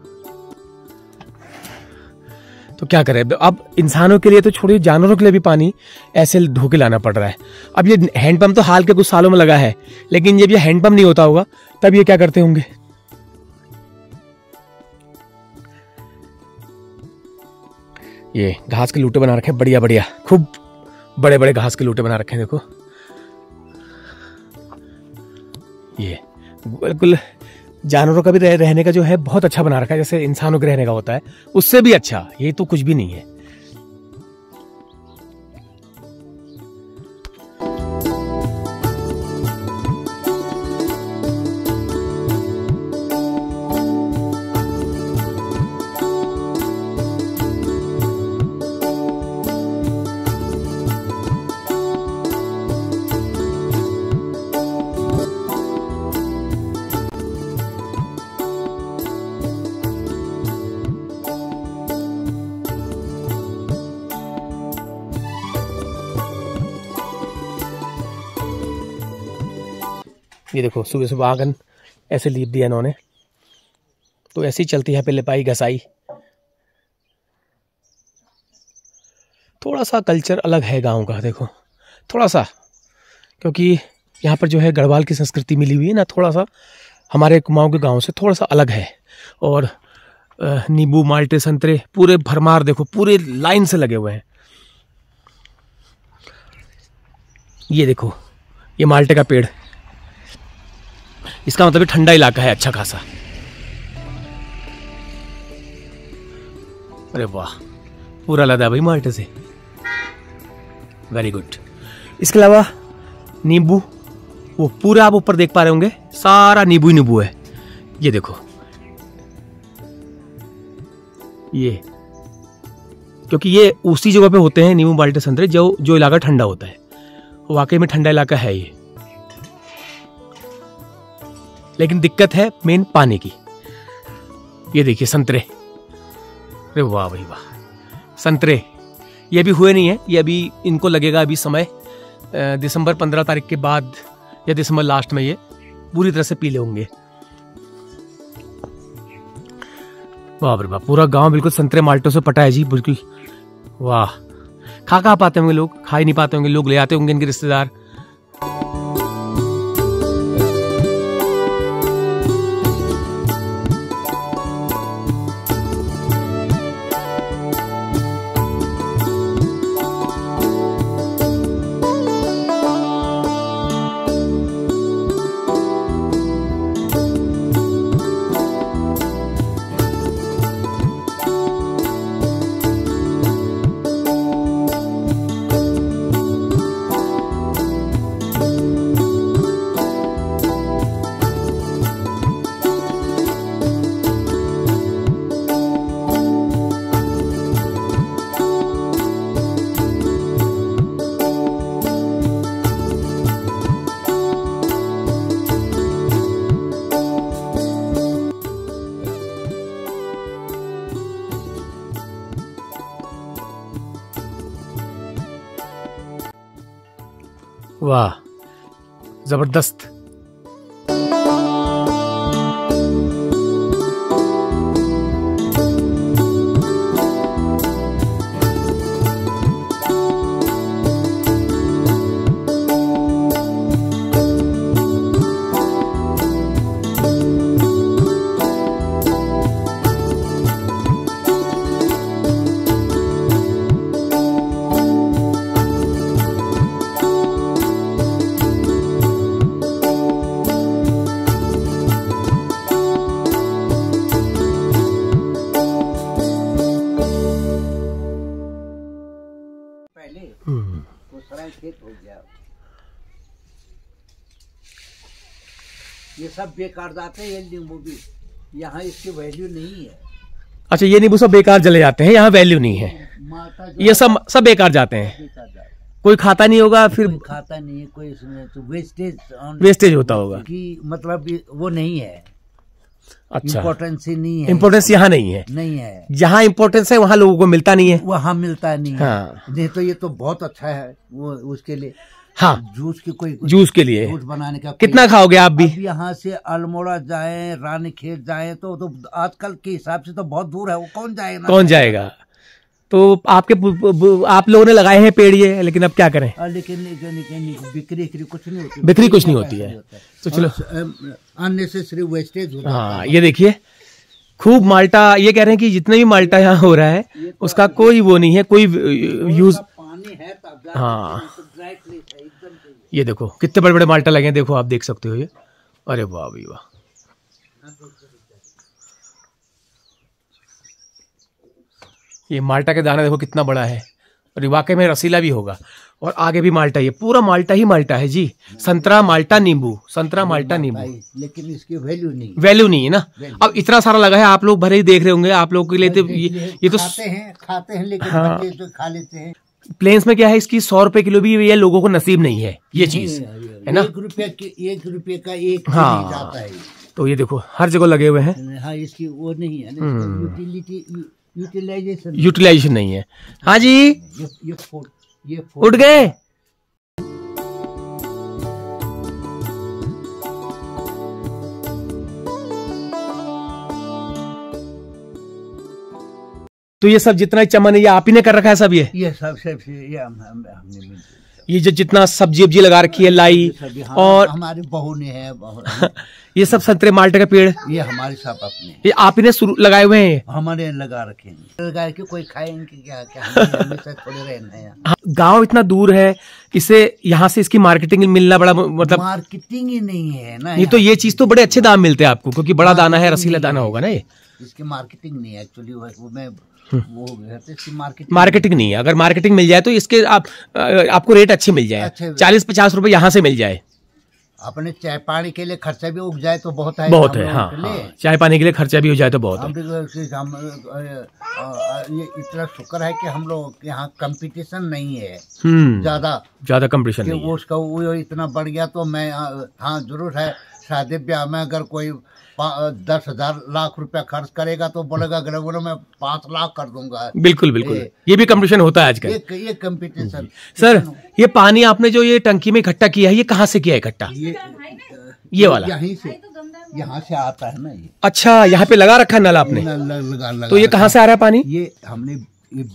तो क्या करें अब, इंसानों के लिए तो छोड़िए, जानवरों के लिए भी पानी ऐसे ढो के लाना पड़ रहा है। अब ये हैंडपंप तो हाल के कुछ सालों में लगा है, लेकिन जब ये हैंडपंप नहीं होता होगा तब ये क्या करते होंगे। ये घास के लूटे बना रखे हैं, बढ़िया बढ़िया, खूब बड़े बड़े घास के लूटे बना रखे हैं। देखो ये बिल्कुल जानवरों का भी रहने का जो है बहुत अच्छा बना रखा है, जैसे इंसानों के रहने का होता है, उससे भी अच्छा। ये तो कुछ भी नहीं है। ये देखो सुबह सुबह आंगन ऐसे लीप दिया इन्होंने, तो ऐसी चलती है पहले पाई घसाई। थोड़ा सा कल्चर अलग है गांव का, देखो थोड़ा सा, क्योंकि यहाँ पर जो है गढ़वाल की संस्कृति मिली हुई है ना, थोड़ा सा हमारे कुमाऊं के गांव से थोड़ा सा अलग है। और नींबू, माल्टे, संतरे पूरे भरमार, देखो पूरे लाइन से लगे हुए हैं। ये देखो ये माल्टे का पेड़, इसका मतलब ठंडा इलाका है अच्छा खासा। अरे वाह, पूरा लदा भाई माल्टे से, वेरी गुड। इसके अलावा नींबू, वो पूरा आप ऊपर देख पा रहे होंगे, सारा नींबू ही नींबू है। ये देखो ये, क्योंकि ये उसी जगह पे होते हैं नींबू, माल्टे, संतरे, जो इलाका ठंडा होता है। वाकई में ठंडा इलाका है ये, लेकिन दिक्कत है मेन पानी की। ये देखिए संतरे, अरे वाह भाई वाह, संतरे ये भी हुए नहीं है, ये अभी इनको लगेगा अभी समय, दिसंबर 15 तारीख के बाद या दिसंबर लास्ट में ये पूरी तरह से पीले होंगे। वाह भाई वाह, पूरा गांव बिल्कुल संतरे माल्टों से पटा है जी, बिल्कुल वाह। खा पाते होंगे लोग, खा ही नहीं पाते होंगे लोग, ले आते होंगे इनके रिश्तेदार। वाह जबरदस्त। ये सब बेकार जाते हैं, ये नींबू भी यहाँ इसकी वैल्यू नहीं है। अच्छा, ये नींबू सब बेकार चले जाते हैं, यहाँ वैल्यू नहीं है, ये सब बेकार जाते हैं, कोई खाता नहीं होगा, फिर कोई खाता नहीं है, कोई इसमें तो वेस्टेज होता होगा कि मतलब वो नहीं है। अच्छा, इम्पोर्टेंस ही नहीं है, इम्पोर्टेंस यहाँ नहीं है, नहीं है। जहाँ इम्पोर्टेंस है वहाँ लोगों को मिलता नहीं है, वहाँ मिलता नहीं है। हाँ। नहीं तो ये तो बहुत अच्छा है वो उसके लिए। हाँ, जूस की कोई जूस के लिए जूस बनाने का कितना खाओगे आप भी? अब यहाँ से अल्मोड़ा जाए, रानीखेत जाए तो आजकल के हिसाब से तो बहुत दूर है, वो कौन जाएगा? कौन जाएगा? तो आप लोगों ने लगाए हैं पेड़ ये, लेकिन अब क्या करें? लेकिन बिक्री कुछ नहीं होती, बिक्री कुछ नहीं होती है। तो चलो, अननेसेसरी वेस्टेज होता है। हाँ, ये देखिए खूब माल्टा, ये कह रहे हैं कि जितना भी माल्टा यहाँ हो रहा है उसका कोई वो नहीं है, कोई यूज। पानी है तब हाँ, ये देखो कितने बड़े बड़े माल्टा लगे हैं, देखो आप देख सकते हो ये। अरे वाह भाई वाह, ये माल्टा के दाना देखो कितना बड़ा है, और वाकई में रसीला भी होगा। और आगे भी माल्टा, ये पूरा माल्टा ही माल्टा है जी। संतरा माल्टा नींबू, संतरा माल्टा नींबू, लेकिन इसकी वैल्यू नहीं, वैल्यू नहीं है ना। अब इतना सारा लगा है, आप लोग भले ही देख रहे होंगे, आप लोगों के लिए तो ये तो खाते हैं लेकिन हाँ, बच्चे तो खा लेते हैं। प्लेन्स में क्या है, इसकी 100 रुपए किलो भी ये लोगों को नसीब नहीं है, ये चीज है ना। 1 रुपये का एक हाँ, जाता है। तो ये देखो हर जगह लगे हुए हैं। हाँ, इसकी वो नहीं है, यूटिलाइजेशन नहीं है। हाँ जी, ये उठ गए। तो ये सब जितना चमन है ये आप ही ने कर रखा है सब? ये सब ये हमने ये जो जितना सब्जी वब्जी लगा रखी है, लाई, और हमारे बहू ने है ये सब संतरे माल्टे का पेड़ ये हमारे सब अपने, ये आप ही ने लगाए हुए हैं? हमारे लगा रखे हैं। लगा के कोई खाएंगे क्या? थोड़े रहना है। गांव इतना दूर है, इसे यहाँ से इसकी मार्केटिंग मिलना बड़ा मतलब मार्केटिंग ही नहीं है ना। नहीं तो ये चीज तो बड़े अच्छे दाम मिलते हैं आपको, क्योंकि बड़ा दाना है, रसीला दाना होगा ना ये। इसकी मार्केटिंग नहीं है एक्चुअली, वो मैं वो इसकी मार्केटिंग नहीं है। अगर मार्केटिंग मिल जाए तो इसके आपको रेट अच्छी मिल जाए, 40-50 रुपए यहाँ से मिल जाए। अपने चाय पानी के लिए खर्चा भी उग जाए तो बहुत है, बहुत है। हाँ, हाँ, चाय पानी के लिए खर्चा भी हो जाए तो बहुत है। ये इतना शुक्र है कि हम लोग यहाँ कंपटीशन नहीं है, ज्यादा कंपटीशन नहीं है। उसका वो इतना बढ़ गया तो मैं हाँ जरूर है, शादी ब्याह में अगर कोई 10,000 लाख रुपया खर्च करेगा तो बोलेगा अगले बोलो मैं 5 लाख कर दूंगा। बिल्कुल बिल्कुल, ये भी कंपटीशन होता है आजकल। ये कंपटीशन। सर, ये पानी आपने जो ये टंकी में इकट्ठा किया है, ये कहाँ से किया है इकट्ठा? ये वाला यहीं से, यहाँ से आता है ना ये। अच्छा, यहाँ पे लगा रखा है नल आपने? लगा तो ये कहाँ से आ रहा है पानी? ये हमने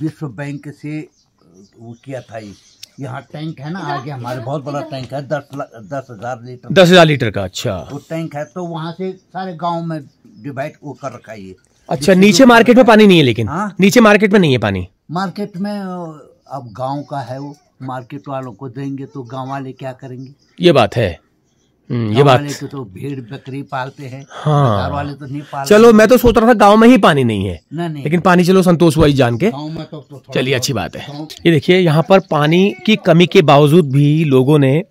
विश्व बैंक से वो किया था। यहाँ टैंक है ना आगे हमारे, बहुत बड़ा टैंक है, 10,000 लीटर। 10,000 लीटर का? अच्छा, वो टैंक है तो वहाँ से सारे गांव में डिवाइड वो कर रखा है। अच्छा, नीचे मार्केट में पानी नहीं है लेकिन? नीचे मार्केट में नहीं है पानी? मार्केट में अब गांव का है, वो मार्केट वालों को देंगे तो गांव वाले क्या करेंगे? ये बात है। ये बात वाले तो भेड़ बकरी पालते हैं, हाँ, वाले तो नहीं पालते। चलो, मैं तो सोच रहा था गांव में ही पानी नहीं है, नहीं। लेकिन पानी चलो संतोष हुआ जान के। गांव में तो चलिए, अच्छी बात है। ये देखिए, यहाँ पर पानी की कमी के बावजूद भी लोगों ने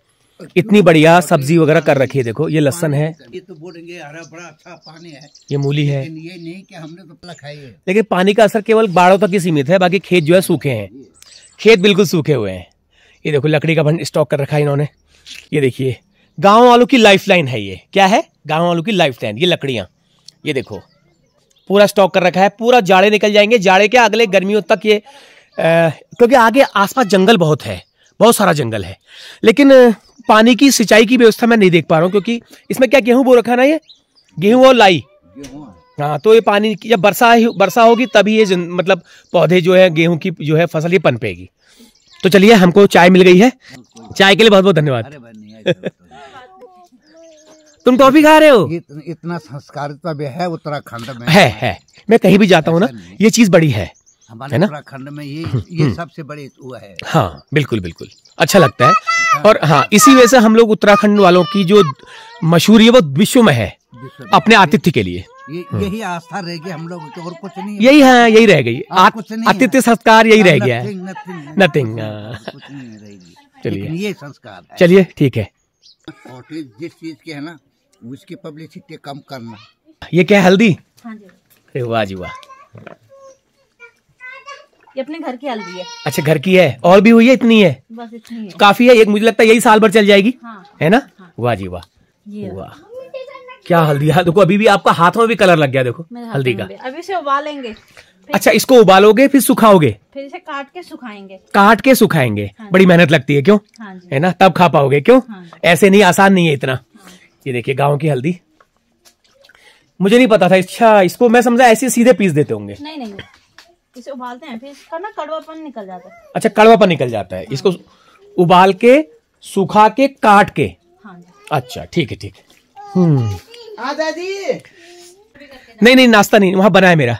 इतनी बढ़िया सब्जी वगैरह कर रखी है। देखो, ये लहसुन है, ये तो बोलेंगे हरा बड़ा अच्छा पानी है, ये मूली है, ये नहीं कि हमने तो खाई है। लेकिन पानी का असर केवल बाड़ों तक ही सीमित है, बाकी खेत जो है सूखे हैं, खेत बिल्कुल सूखे हुए हैं। ये देखो, लकड़ी का भंड स्टॉक कर रखा है इन्होंने। ये देखिए, गांव वालों की लाइफलाइन है ये। क्या है? गांव वालों की लाइफलाइन, ये लकड़ियां। ये देखो, पूरा स्टॉक कर रखा है, पूरा जाड़े निकल जाएंगे, जाड़े के अगले गर्मियों तक ये क्योंकि आगे आसपास जंगल बहुत है, बहुत सारा जंगल है, लेकिन पानी की सिंचाई की व्यवस्था मैं नहीं देख पा रहा हूँ, क्योंकि इसमें क्या गेहूं बो रखा ना, ये गेहूं और लाई। हाँ, तो ये पानी जब वर्षा होगी तभी ये मतलब पौधे जो है, गेहूं की जो है फसल, ये पनपेगी। तो चलिए, हमको चाय मिल गई है, चाय के लिए बहुत बहुत धन्यवाद। तुम टॉफी खा रहे हो? इतना संस्कारिता भी है उत्तराखंड में, है। मैं कहीं भी जाता हूँ ना, ये चीज बड़ी है हमारे उत्तराखंड में, ये सबसे बड़ी हुआ है। हाँ, बिल्कुल बिल्कुल, अच्छा लगता है। और हाँ, इसी वजह से हम लोग उत्तराखंड वालों की जो मशहूरी है वो विश्व में है, अपने आतिथ्य के लिए। यही आस्था रहेगी हम लोग की, और कुछ नहीं। यही है, यही रह गई, आतिथ्य संस्कार यही रह गया है, नथिंग। चलिए, ये संस्कार। चलिए, ठीक है। जिस चीज के है ना, उसकी पब्लिसिटी कम करना। ये क्या है, हल्दी? हाँ जी, अरे वाह जी वाह। ये अपने घर की हल्दी है। अच्छा, घर की है। और भी हुई है? इतनी है? बस इतनी है। काफी है, एक मुझे लगता है यही साल भर चल जाएगी। हाँ। है ना? हाँ। वाह जी वाह। ये वाह, क्या हल्दी है। देखो अभी भी आपका हाथों में भी कलर लग गया, देखो हल्दी का। अभी इसे उबालेंगे। अच्छा, इसको उबालोगे फिर सुखाओगे? फिर इसे काट के सुखाएंगे। काट के सुखाएंगे। हाँ, बड़ी मेहनत लगती है, क्यों? हाँ जी। है ना, तब खा पाओगे, क्यों? हाँ। ऐसे नहीं, आसान नहीं है इतना। हाँ। ये देखिए गांव की हल्दी, मुझे नहीं पता था। अच्छा, इसको मैं समझा ऐसे सीधे पीस देते होंगे। नहीं नहीं, इसे उबालते हैं, फिर इसका ना कड़वापन निकल जाता है। अच्छा, कड़वापन निकल जाता है। इसको उबाल के, सुखा के, काट के। हाँ जी। अच्छा, ठीक है ठीक है। दादी नहीं नहीं, नाश्ता नहीं, वहां बना है मेरा।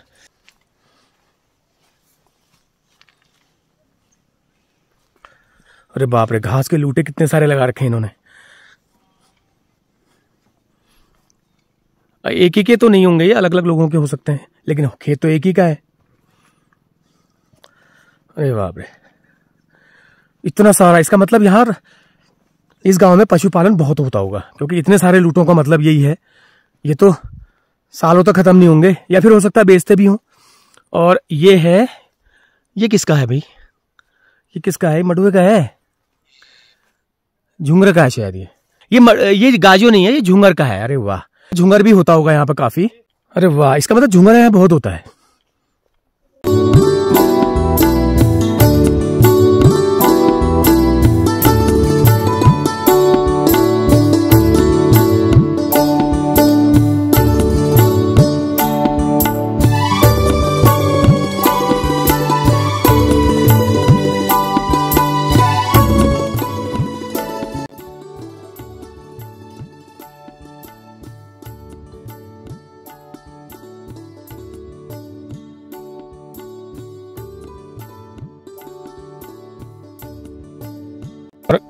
अरे बाप रे, घास के लूटे कितने सारे लगा रखे हैं इन्होंने। एक ही के तो नहीं होंगे, ये अलग अलग लोगों के हो सकते हैं, लेकिन खेत तो एक ही का है। अरे बाप रे, इतना सारा। इसका मतलब यहाँ इस गांव में पशुपालन बहुत होता होगा, क्योंकि इतने सारे लूटों का मतलब यही है। ये तो सालों तक खत्म नहीं होंगे, या फिर हो सकता है बेचते भी हों। और ये है, ये किसका है भाई? ये किसका है? मडुए का है, झुंगर का है शायद। ये गाजो नहीं है, ये झुंगर का है। अरे वाह, झुंगर भी होता होगा यहाँ पे काफी। अरे वाह, इसका मतलब झुंगर यहाँ बहुत होता है।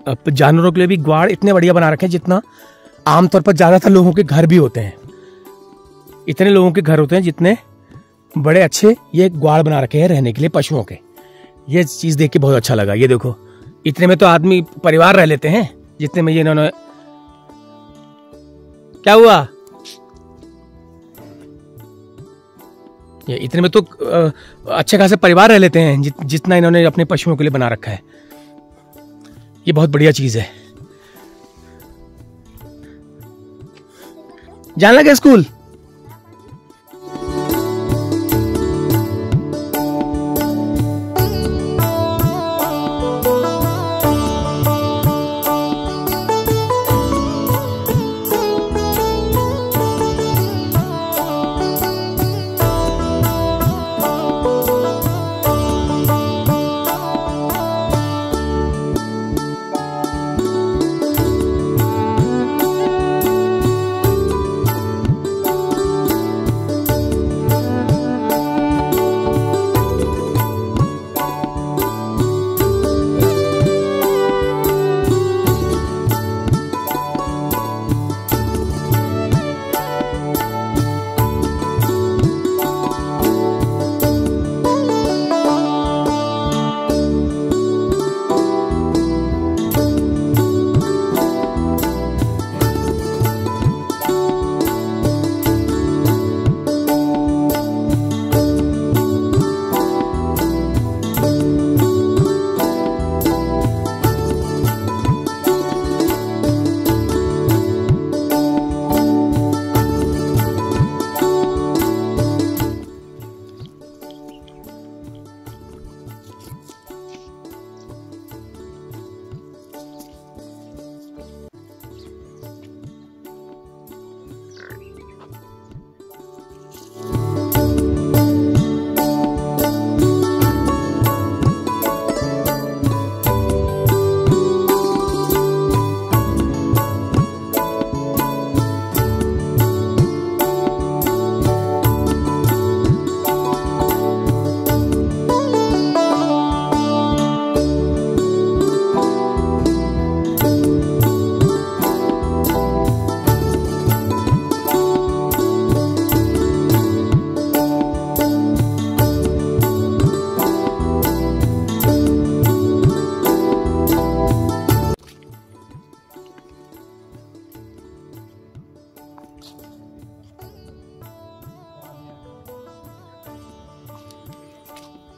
और जानवरों के लिए भी ग्वाड़ इतने बढ़िया बना रखे हैं, जितना आमतौर पर ज्यादातर लोगों के घर भी होते हैं। इतने लोगों के घर होते हैं जितने बड़े अच्छे ये ग्वाड़ बना रखे हैं रहने के लिए पशुओं के। ये चीज देख के बहुत अच्छा लगा। ये देखो, इतने में तो आदमी परिवार रह लेते हैं, जितने में ये इन्होंने। क्या हुआ? ये इतने में तो अच्छे खासे परिवार रह लेते हैं, जितना इन्होंने अपने पशुओं के लिए बना रखा है। ये बहुत बढ़िया चीज है। जाने लगे स्कूल?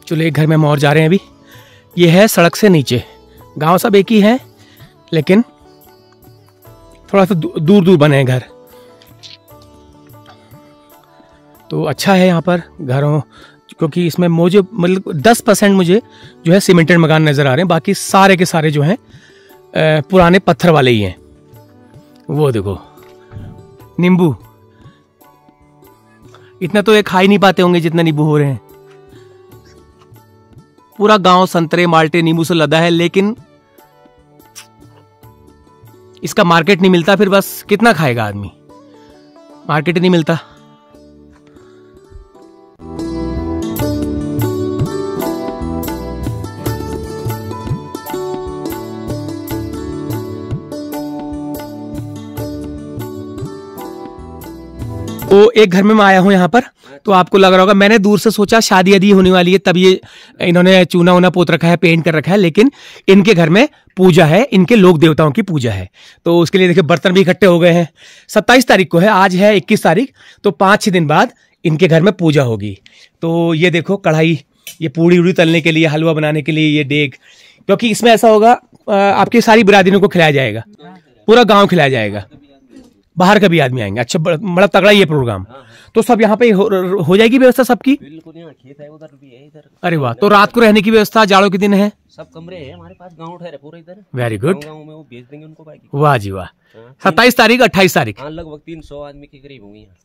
चलो एक घर में हम और जा रहे हैं अभी। ये है सड़क से नीचे, गांव सब एक ही है लेकिन थोड़ा सा दूर दूर बने हैं घर। तो अच्छा है यहाँ पर घरों, क्योंकि इसमें मुझे मतलब 10% मुझे जो है सीमेंटेड मकान नजर आ रहे हैं, बाकी सारे के सारे जो हैं पुराने पत्थर वाले ही हैं। वो देखो नींबू, इतना तो ये खा ही नहीं पाते होंगे जितना नींबू हो रहे हैं। पूरा गांव संतरे माल्टे नींबू से लदा है, लेकिन इसका मार्केट नहीं मिलता। फिर बस कितना खाएगा आदमी, मार्केट ही नहीं मिलता। तो एक घर में मैं आया हूं यहाँ पर, तो आपको लग रहा होगा मैंने दूर से सोचा शादी आदि होने वाली है, तब ये इन्होंने चूना उना पोत रखा है, पेंट कर रखा है, लेकिन इनके घर में पूजा है, इनके लोक देवताओं की पूजा है। तो उसके लिए देखिए बर्तन भी इकट्ठे हो गए हैं। 27 तारीख को है, आज है 21 तारीख, तो 5-6 दिन बाद इनके घर में पूजा होगी। तो ये देखो कढ़ाई, ये पूड़ी उड़ी तलने के लिए, हलवा बनाने के लिए ये डेग, क्योंकि इसमें ऐसा होगा आपकी सारी बिरादरियों को खिलाया जाएगा, पूरा गाँव खिलाया जाएगा, बाहर का भी आदमी आएंगे। अच्छा बड़ा तगड़ा ये प्रोग्राम। तो सब यहाँ पे हो जाएगी व्यवस्था सबकी? बिल्कुल, यहाँ खेत है, उधर भी है, इधर। अरे वाह, तो रात को रहने की व्यवस्था जाड़ों के दिन है? सब कमरे हैं हमारे पास, गाँव ठहरे पूरा इधर। वेरी गुड, गाँव में वो भेज देंगे उनको बाकी। वाह जी वाह। 27 तारीख 28 तारीख, हाँ लगभग 300 आदमी के करीब होंगे यहाँ।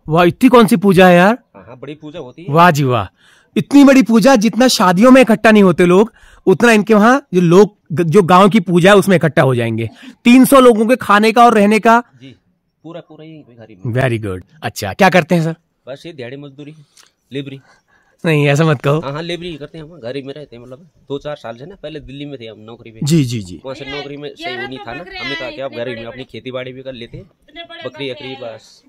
वाह, इतनी कौन सी पूजा है यार? हाँ बड़ी पूजा होती है। वाह जी वाह, इतनी बड़ी पूजा। जितना शादियों में इकट्ठा नहीं होते लोग, उतना इनके वहाँ जो लोग, जो गाँव की पूजा है उसमें इकट्ठा हो जाएंगे। 300 लोगों के खाने का और रहने का जी, पूरा यही घर में। Very good. अच्छा क्या करते हैं सर? बस ये दिहाड़ी मजदूरी, लेबरी। नहीं ऐसा मत कहो। हाँ लेबरी करते हैं, हम घर ही में रहते हैं, मतलब 2-4 साल से ना, पहले दिल्ली में थे हम नौकरी पे। जी जी जी। वहाँ से नौकरी में सही नहीं था ना, हमने कहा कि आप घर ही में अपनी खेती बाड़ी भी कर लेते हैं, बकरी अकरी बस।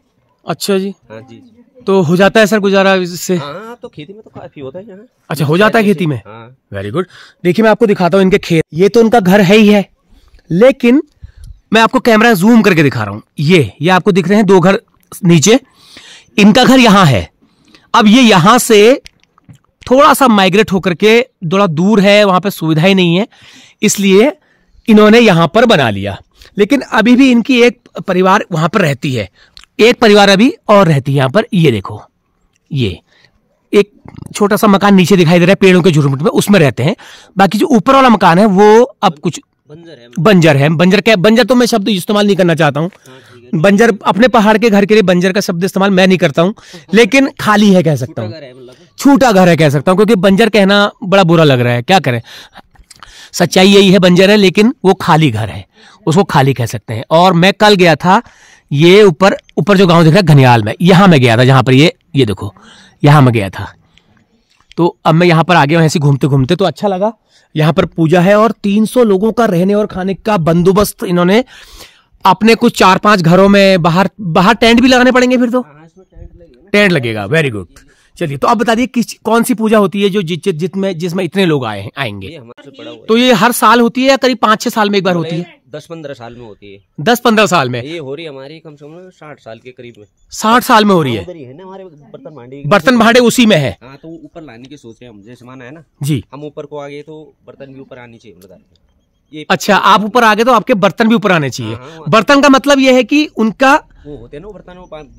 अच्छा जी। हाँ जी। तो हो जाता है सर गुजारा इससे? हाँ तो खेती में तो काफी होता है यहाँ। अच्छा हो जाता है खेती में? हाँ। Very good. देखिए मैं आपको दिखाता हूँ इनके खेत। ये तो उनका घर है ही है, लेकिन मैं आपको कैमरा जूम करके दिखा रहा हूं। ये आपको दिख रहे हैं 2 घर नीचे, इनका घर यहां है। अब ये यहां से थोड़ा सा माइग्रेट होकर के थोड़ा दूर है, वहां पे सुविधाएं नहीं है, इसलिए इन्होंने यहां पर बना लिया। लेकिन अभी भी इनकी एक परिवार वहां पर रहती है, एक परिवार अभी और रहती है यहां पर। ये देखो, ये एक छोटा सा मकान नीचे दिखाई दे रहा है पेड़ों के झुरमुट में, उसमें रहते हैं। बाकी जो ऊपर वाला मकान है वो अब कुछ बंजर है। बंजर क्या, बंजर तो मैं शब्द इस्तेमाल नहीं करना चाहता हूँ। बंजर अपने पहाड़ के घर के लिए बंजर का शब्द इस्तेमाल मैं नहीं करता हूँ, लेकिन खाली है कह सकता हूँ, छूटा घर है कह सकता हूँ, क्योंकि बंजर कहना बड़ा बुरा लग रहा है। क्या करें, सच्चाई यही है, बंजर है लेकिन वो खाली घर है, उसको खाली कह सकते हैं। और मैं कल गया था, ये ऊपर जो गाँव दिख रहा है घनियाल में, यहाँ मैं गया था, जहाँ पर ये देखो, यहाँ मैं गया था। तो अब मैं यहाँ पर आ गया हूँ ऐसे घूमते घूमते, तो अच्छा लगा। यहाँ पर पूजा है और 300 लोगों का रहने और खाने का बंदोबस्त इन्होंने अपने कुछ 4-5 घरों में, बाहर टेंट भी लगाने पड़ेंगे फिर तो? टेंट लगेगा। Very good. चलिए तो अब बता दिए कौन सी पूजा होती है जो जिसमें इतने लोग आएंगे? तो ये हर साल होती है या करीब 5-6 साल में एक बार होती है? 10-15 साल में होती है। 10-15 साल में ये हो रही है हमारी, कम से कम 60 साल के करीब में। 60 साल में हो रही है? ना हमारे बर्तन भांडे उसी में है। हाँ तो ऊपर लाने की सोच रहे हैं हम, जैसे माना है ना जी, हम ऊपर को आगे तो बर्तन भी ऊपर आनी चाहिए। ये अच्छा, आप ऊपर आ गए तो आपके बर्तन भी ऊपर आने चाहिए। हाँ, बर्तन का मतलब ये है कि उनका वो होते हैं ना बर्तन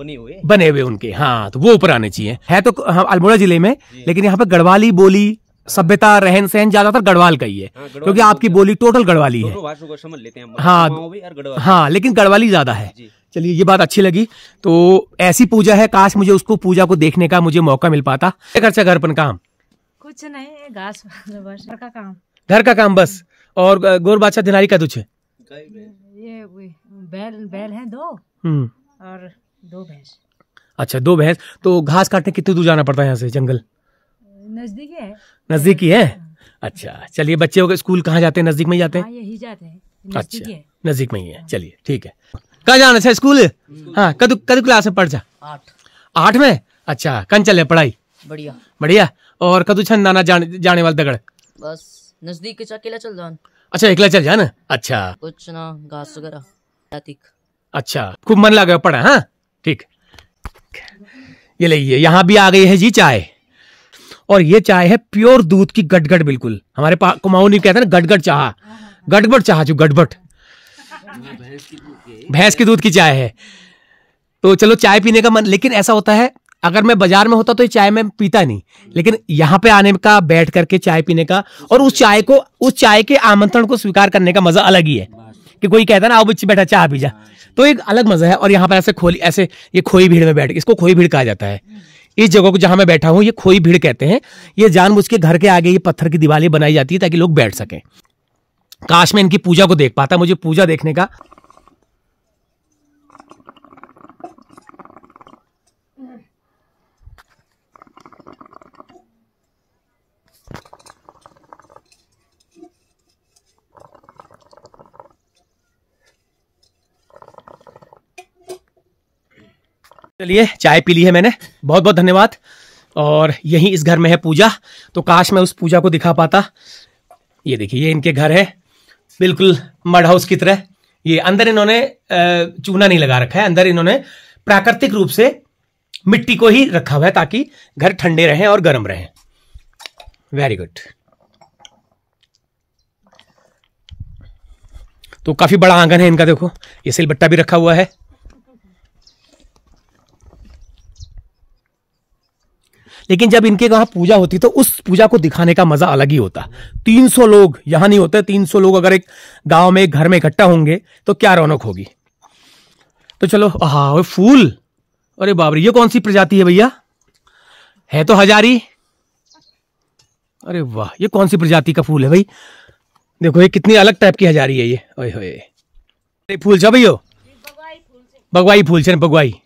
बने हुए उनके, हाँ, तो वो ऊपर आने चाहिए। है तो अल्मोड़ा जिले में, लेकिन यहाँ पे गढ़वाली बोली, सभ्यता, रहन सहन ज्यादातर गढ़वाल का ही है, क्योंकि आपकी बोली टोटल गढ़वाली है। समझ लेते हैं हाँ, लेकिन गढ़वाली ज्यादा है। चलिए ये बात अच्छी लगी। तो ऐसी पूजा है, काश मुझे उसको पूजा को देखने का मुझे मौका मिल पाता। खर्चा घर पर काम कुछ नहीं, घास घर का काम, घर का काम बस। और गोर बादशाह दिनारी का तुझे ये बैल है 2 और 2 भैंस। अच्छा 2 भैंस। तो घास काटने कितनी दूर जाना पड़ता है यहाँ से? जंगल नजदीकी है। नजदीकी है। अच्छा चलिए, बच्चे हो गए स्कूल कहाँ जाते हैं? नजदीक में ही जाते हैं? यही जाते हैं। अच्छा नजदीक में ही है। चलिए ठीक है। कहाँ जाना? अच्छा स्कूल। हाँ, कदू क्लास में पढ़ जा? 8 में। अच्छा, कन चले पढ़ाई? बढ़िया बढ़िया। और कदू छन नाना जाने वाले दगड़? बस नजदीक के अकेला चल जान। अच्छा एकला चल जाना। अच्छा कुछ ना, घास वगैरह। अच्छा, खूब मन लगा पड़ा। हाँ ठीक। ये लीजिए, यहाँ भी आ गई है जी चाय। और ये चाय है प्योर दूध की गटगट, बिल्कुल हमारे कुमाऊं नहीं कहते ना गटगट चाह, गटबट चाह जो गटबट भैंस की दूध की चाय है। तो चलो चाय पीने का मन, लेकिन ऐसा होता है अगर मैं बाजार में होता तो ये चाय मैं पीता नहीं, लेकिन यहाँ पे आने का, बैठ करके चाय पीने का और उस चाय के आमंत्रण को स्वीकार करने का मजा अलग ही है कि कोई कहता है ना आओ बच्ची बैठा चाय पी जा, तो एक अलग मजा है। और यहाँ पर ऐसे ये खोई भीड़ में बैठ, इसको खोई भीड़ कहा जाता है। इस जगह को जहां मैं बैठा हूं ये खोई भीड़ कहते हैं। ये जानबूझ के घर के आगे ये पत्थर की दीवारें बनाई जाती है ताकि लोग बैठ सकें। काश मैं इनकी पूजा को देख पाता, मुझे पूजा देखने का चलिए चाय पी ली है मैंने, बहुत बहुत धन्यवाद। और यहीं इस घर में है पूजा, तो काश मैं उस पूजा को दिखा पाता। ये देखिए ये इनके घर है, बिल्कुल मड हाउस की तरह। ये अंदर इन्होंने चूना नहीं लगा रखा है, अंदर इन्होंने प्राकृतिक रूप से मिट्टी को ही रखा हुआ है ताकि घर ठंडे रहें और गर्म रहें। Very good. तो काफी बड़ा आंगन है इनका, देखो ये सिलबट्टा भी रखा हुआ है। लेकिन जब इनके वहां पूजा होती तो उस पूजा को दिखाने का मजा अलग ही होता। 300 लोग यहां नहीं होते, 300 लोग अगर एक गांव में एक घर में इकट्ठा होंगे तो क्या रौनक होगी। तो चलो, हाँ फूल, अरे बाबरे ये कौन सी प्रजाति है भैया, है तो हजारी। अरे वाह ये कौन सी प्रजाति का फूल है भाई, देखो ये कितनी अलग टाइप की हजारी है ये। ओए होए फूल छ भैया, बगवाई फूल छन, बगवाई,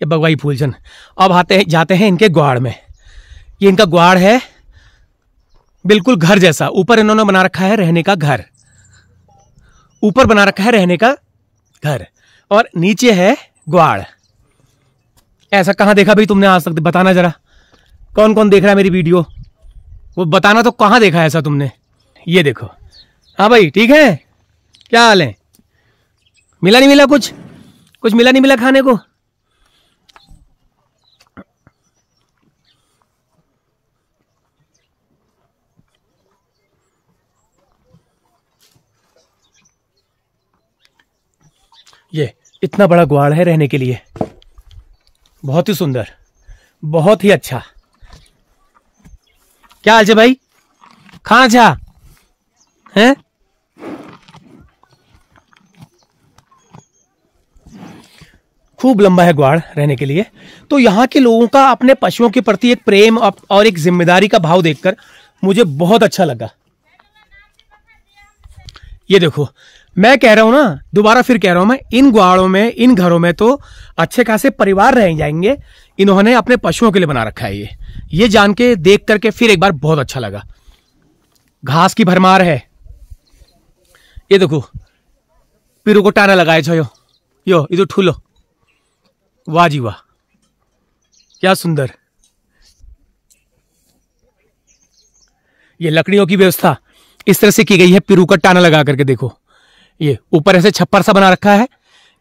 ये बगवाई फूल छन। अब जाते हैं इनके ग्वाड़ में। ये इनका ग्वाड़ है, बिल्कुल घर जैसा। ऊपर इन्होंने बना रखा है रहने का घर, ऊपर बना रखा है रहने का घर और नीचे है ग्वाड़। ऐसा कहां देखा भाई तुमने आज तक, बताना जरा, कौन कौन देख रहा है मेरी वीडियो, वो बताना तो कहां देखा है ऐसा तुमने। ये देखो, हाँ भाई ठीक है, क्या हाल है, मिला नहीं मिला कुछ मिला नहीं मिला खाने को। ये इतना बड़ा ग्वाड़ है रहने के लिए, बहुत ही सुंदर, बहुत ही अच्छा। क्या हाल है भाई, खाना जा हैं? खूब लंबा है ग्वाड़ रहने के लिए। तो यहाँ के लोगों का अपने पशुओं के प्रति एक प्रेम और एक जिम्मेदारी का भाव देखकर मुझे बहुत अच्छा लगा। ये देखो, मैं कह रहा हूं ना, दोबारा फिर कह रहा हूं मैं, इन ग्वाड़ों में, इन घरों में तो अच्छे खासे परिवार रह जाएंगे। इन्होंने अपने पशुओं के लिए बना रखा है ये जान के, देख करके फिर एक बार बहुत अच्छा लगा। घास की भरमार है। ये देखो पिरू को टाना लगाए छो, यो इधर ठूलो, वाह जी वाह, क्या सुंदर। ये लकड़ियों की व्यवस्था इस तरह से की गई है, पिरू का टाना लगा करके। देखो ये ऊपर ऐसे छप्पर सा बना रखा है,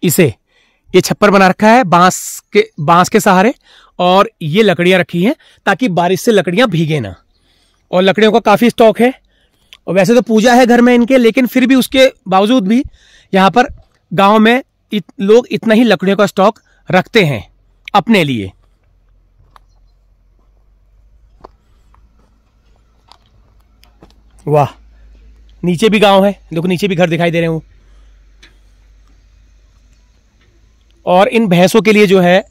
ये छप्पर बना रखा है बांस के सहारे, और ये लकड़ियां रखी हैं ताकि बारिश से लकड़ियां भीगे ना। और लकड़ियों का काफी स्टॉक है। और वैसे तो पूजा है घर में इनके, लेकिन फिर भी उसके बावजूद भी यहाँ पर गांव में लोग इतना ही लकड़ियों का स्टॉक रखते हैं अपने लिए। वाह, नीचे भी गांव है, देखो नीचे भी घर दिखाई दे रहे हो। और इन भैंसों के लिए जो है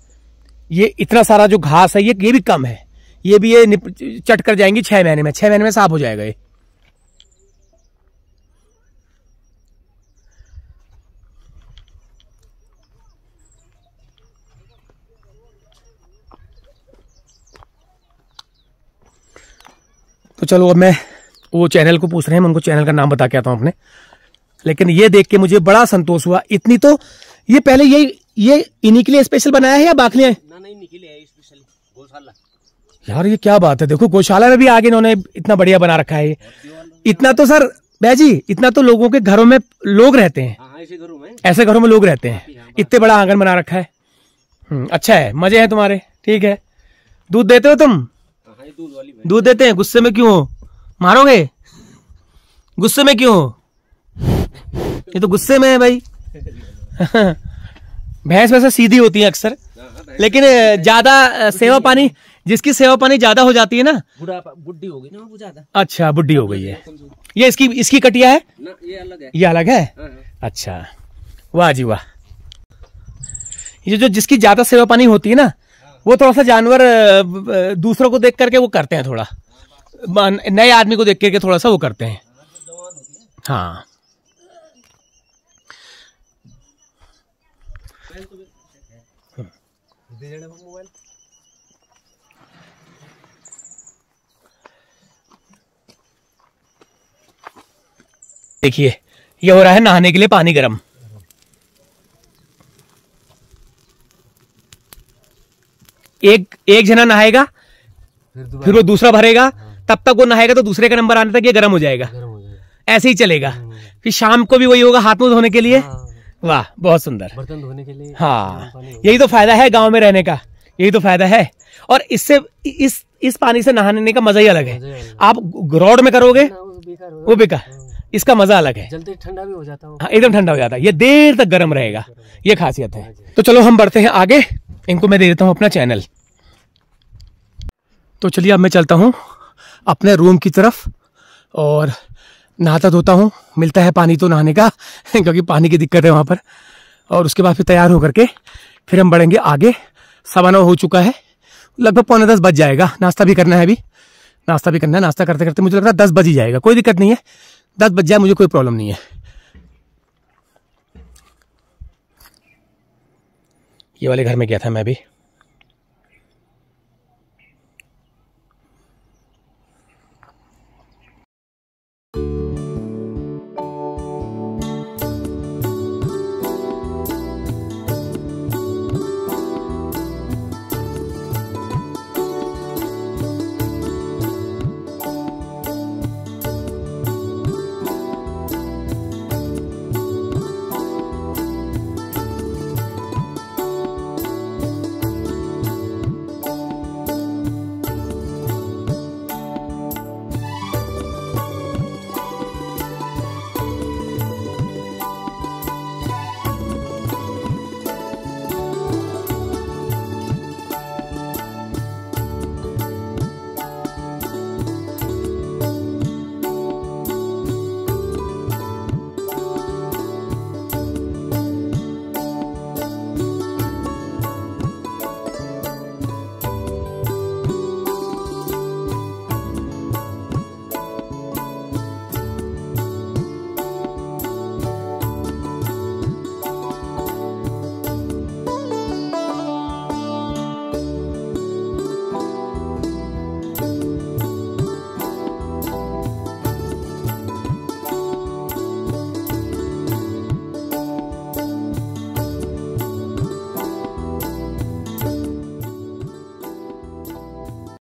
ये इतना सारा जो घास है ये भी कम है, ये भी ये चट कर जाएंगी 6 महीने में, 6 महीने में साफ हो जाएगा ये। तो चलो अब मैं वो चैनल को पूछ रहे हैं, मैं उनको चैनल का नाम बता के आता हूं अपने। लेकिन ये देख के मुझे बड़ा संतोष हुआ। इतनी तो ये पहले ये इन्हीं के लिए स्पेशल बनाया है या बाखलियां? नहीं, इन्हीं के लिए है स्पेशल गौशाला। यार ये क्या बात है, देखो गौशाला में भी आगे इन्होंने इतना बढ़िया बना रखा है। इतना तो सर जी, इतना तो लोगों के घरों में लोग रहते हैं, ऐसे घरों में लोग रहते हैं। इतने बड़ा आंगन बना रखा है। अच्छा है, मजे हैं तुम्हारे, ठीक है। दूध देते हो तुम? दूध देते हैं। गुस्से में क्यों हो? मारोगे? गुस्से में क्यों हो? ये तो गुस्से में है भाई। भैंस वैसे सीधी होती है अक्सर, लेकिन ज्यादा सेवा पानी, जिसकी सेवा पानी ज्यादा हो जाती है ना, बुढ़ी हो गई ना वो ज्यादा। अच्छा, बुढ़ी हो गई है। ये इसकी कटिया है ना, ये अलग है। ये अलग है। अच्छा, वाह जी वाह। ये जो जिसकी ज्यादा सेवा पानी होती है ना, वो थोड़ा सा जानवर दूसरों को देख करके वो करते हैं, थोड़ा नए आदमी को देख करके थोड़ा सा वो करते हैं। हाँ, देखिए ये हो रहा है नहाने के लिए पानी गर्म। एक जना नहाएगा, फिर वो दूसरा भरेगा, तब तक वो नहाएगा तो दूसरे का नंबर आने तक ये गर्म हो जाएगा। ऐसे ही चलेगा। फिर शाम को भी वही होगा, हाथ मुंह धोने के लिए। वाह, बहुत सुंदर। बर्तन धोने के लिए। हाँ, यही तो फायदा है गांव में रहने का, यही तो फायदा है। और इससे इस पानी से नहाने का मजा ही अलग है। आप रोड में करोगे वो बेकार, इसका मजा अलग है। जल्दी ठंडा भी हो जाता है। हाँ, एकदम ठंडा हो जाता है, ये देर तक गर्म रहेगा, ये खासियत है। तो चलो हम बढ़ते हैं आगे, इनको मैं दे देता हूँ अपना चैनल। तो चलिए अब मैं चलता हूँ अपने रूम की तरफ और नहाता धोता हूँ। मिलता है पानी तो नहाने का क्योंकि पानी की दिक्कत है वहाँ पर। और उसके बाद फिर तैयार होकर के फिर हम बढ़ेंगे आगे। 9:15 हो चुका है, लगभग 9:45 बज जाएगा। नाश्ता भी करना है, अभी नाश्ता भी करना है। नाश्ता करते करते मुझे लग रहा है 10 बज ही जाएगा। कोई दिक्कत नहीं है, 10 बज जाए मुझे कोई प्रॉब्लम नहीं है। ये वाले घर में गया था मैं भी।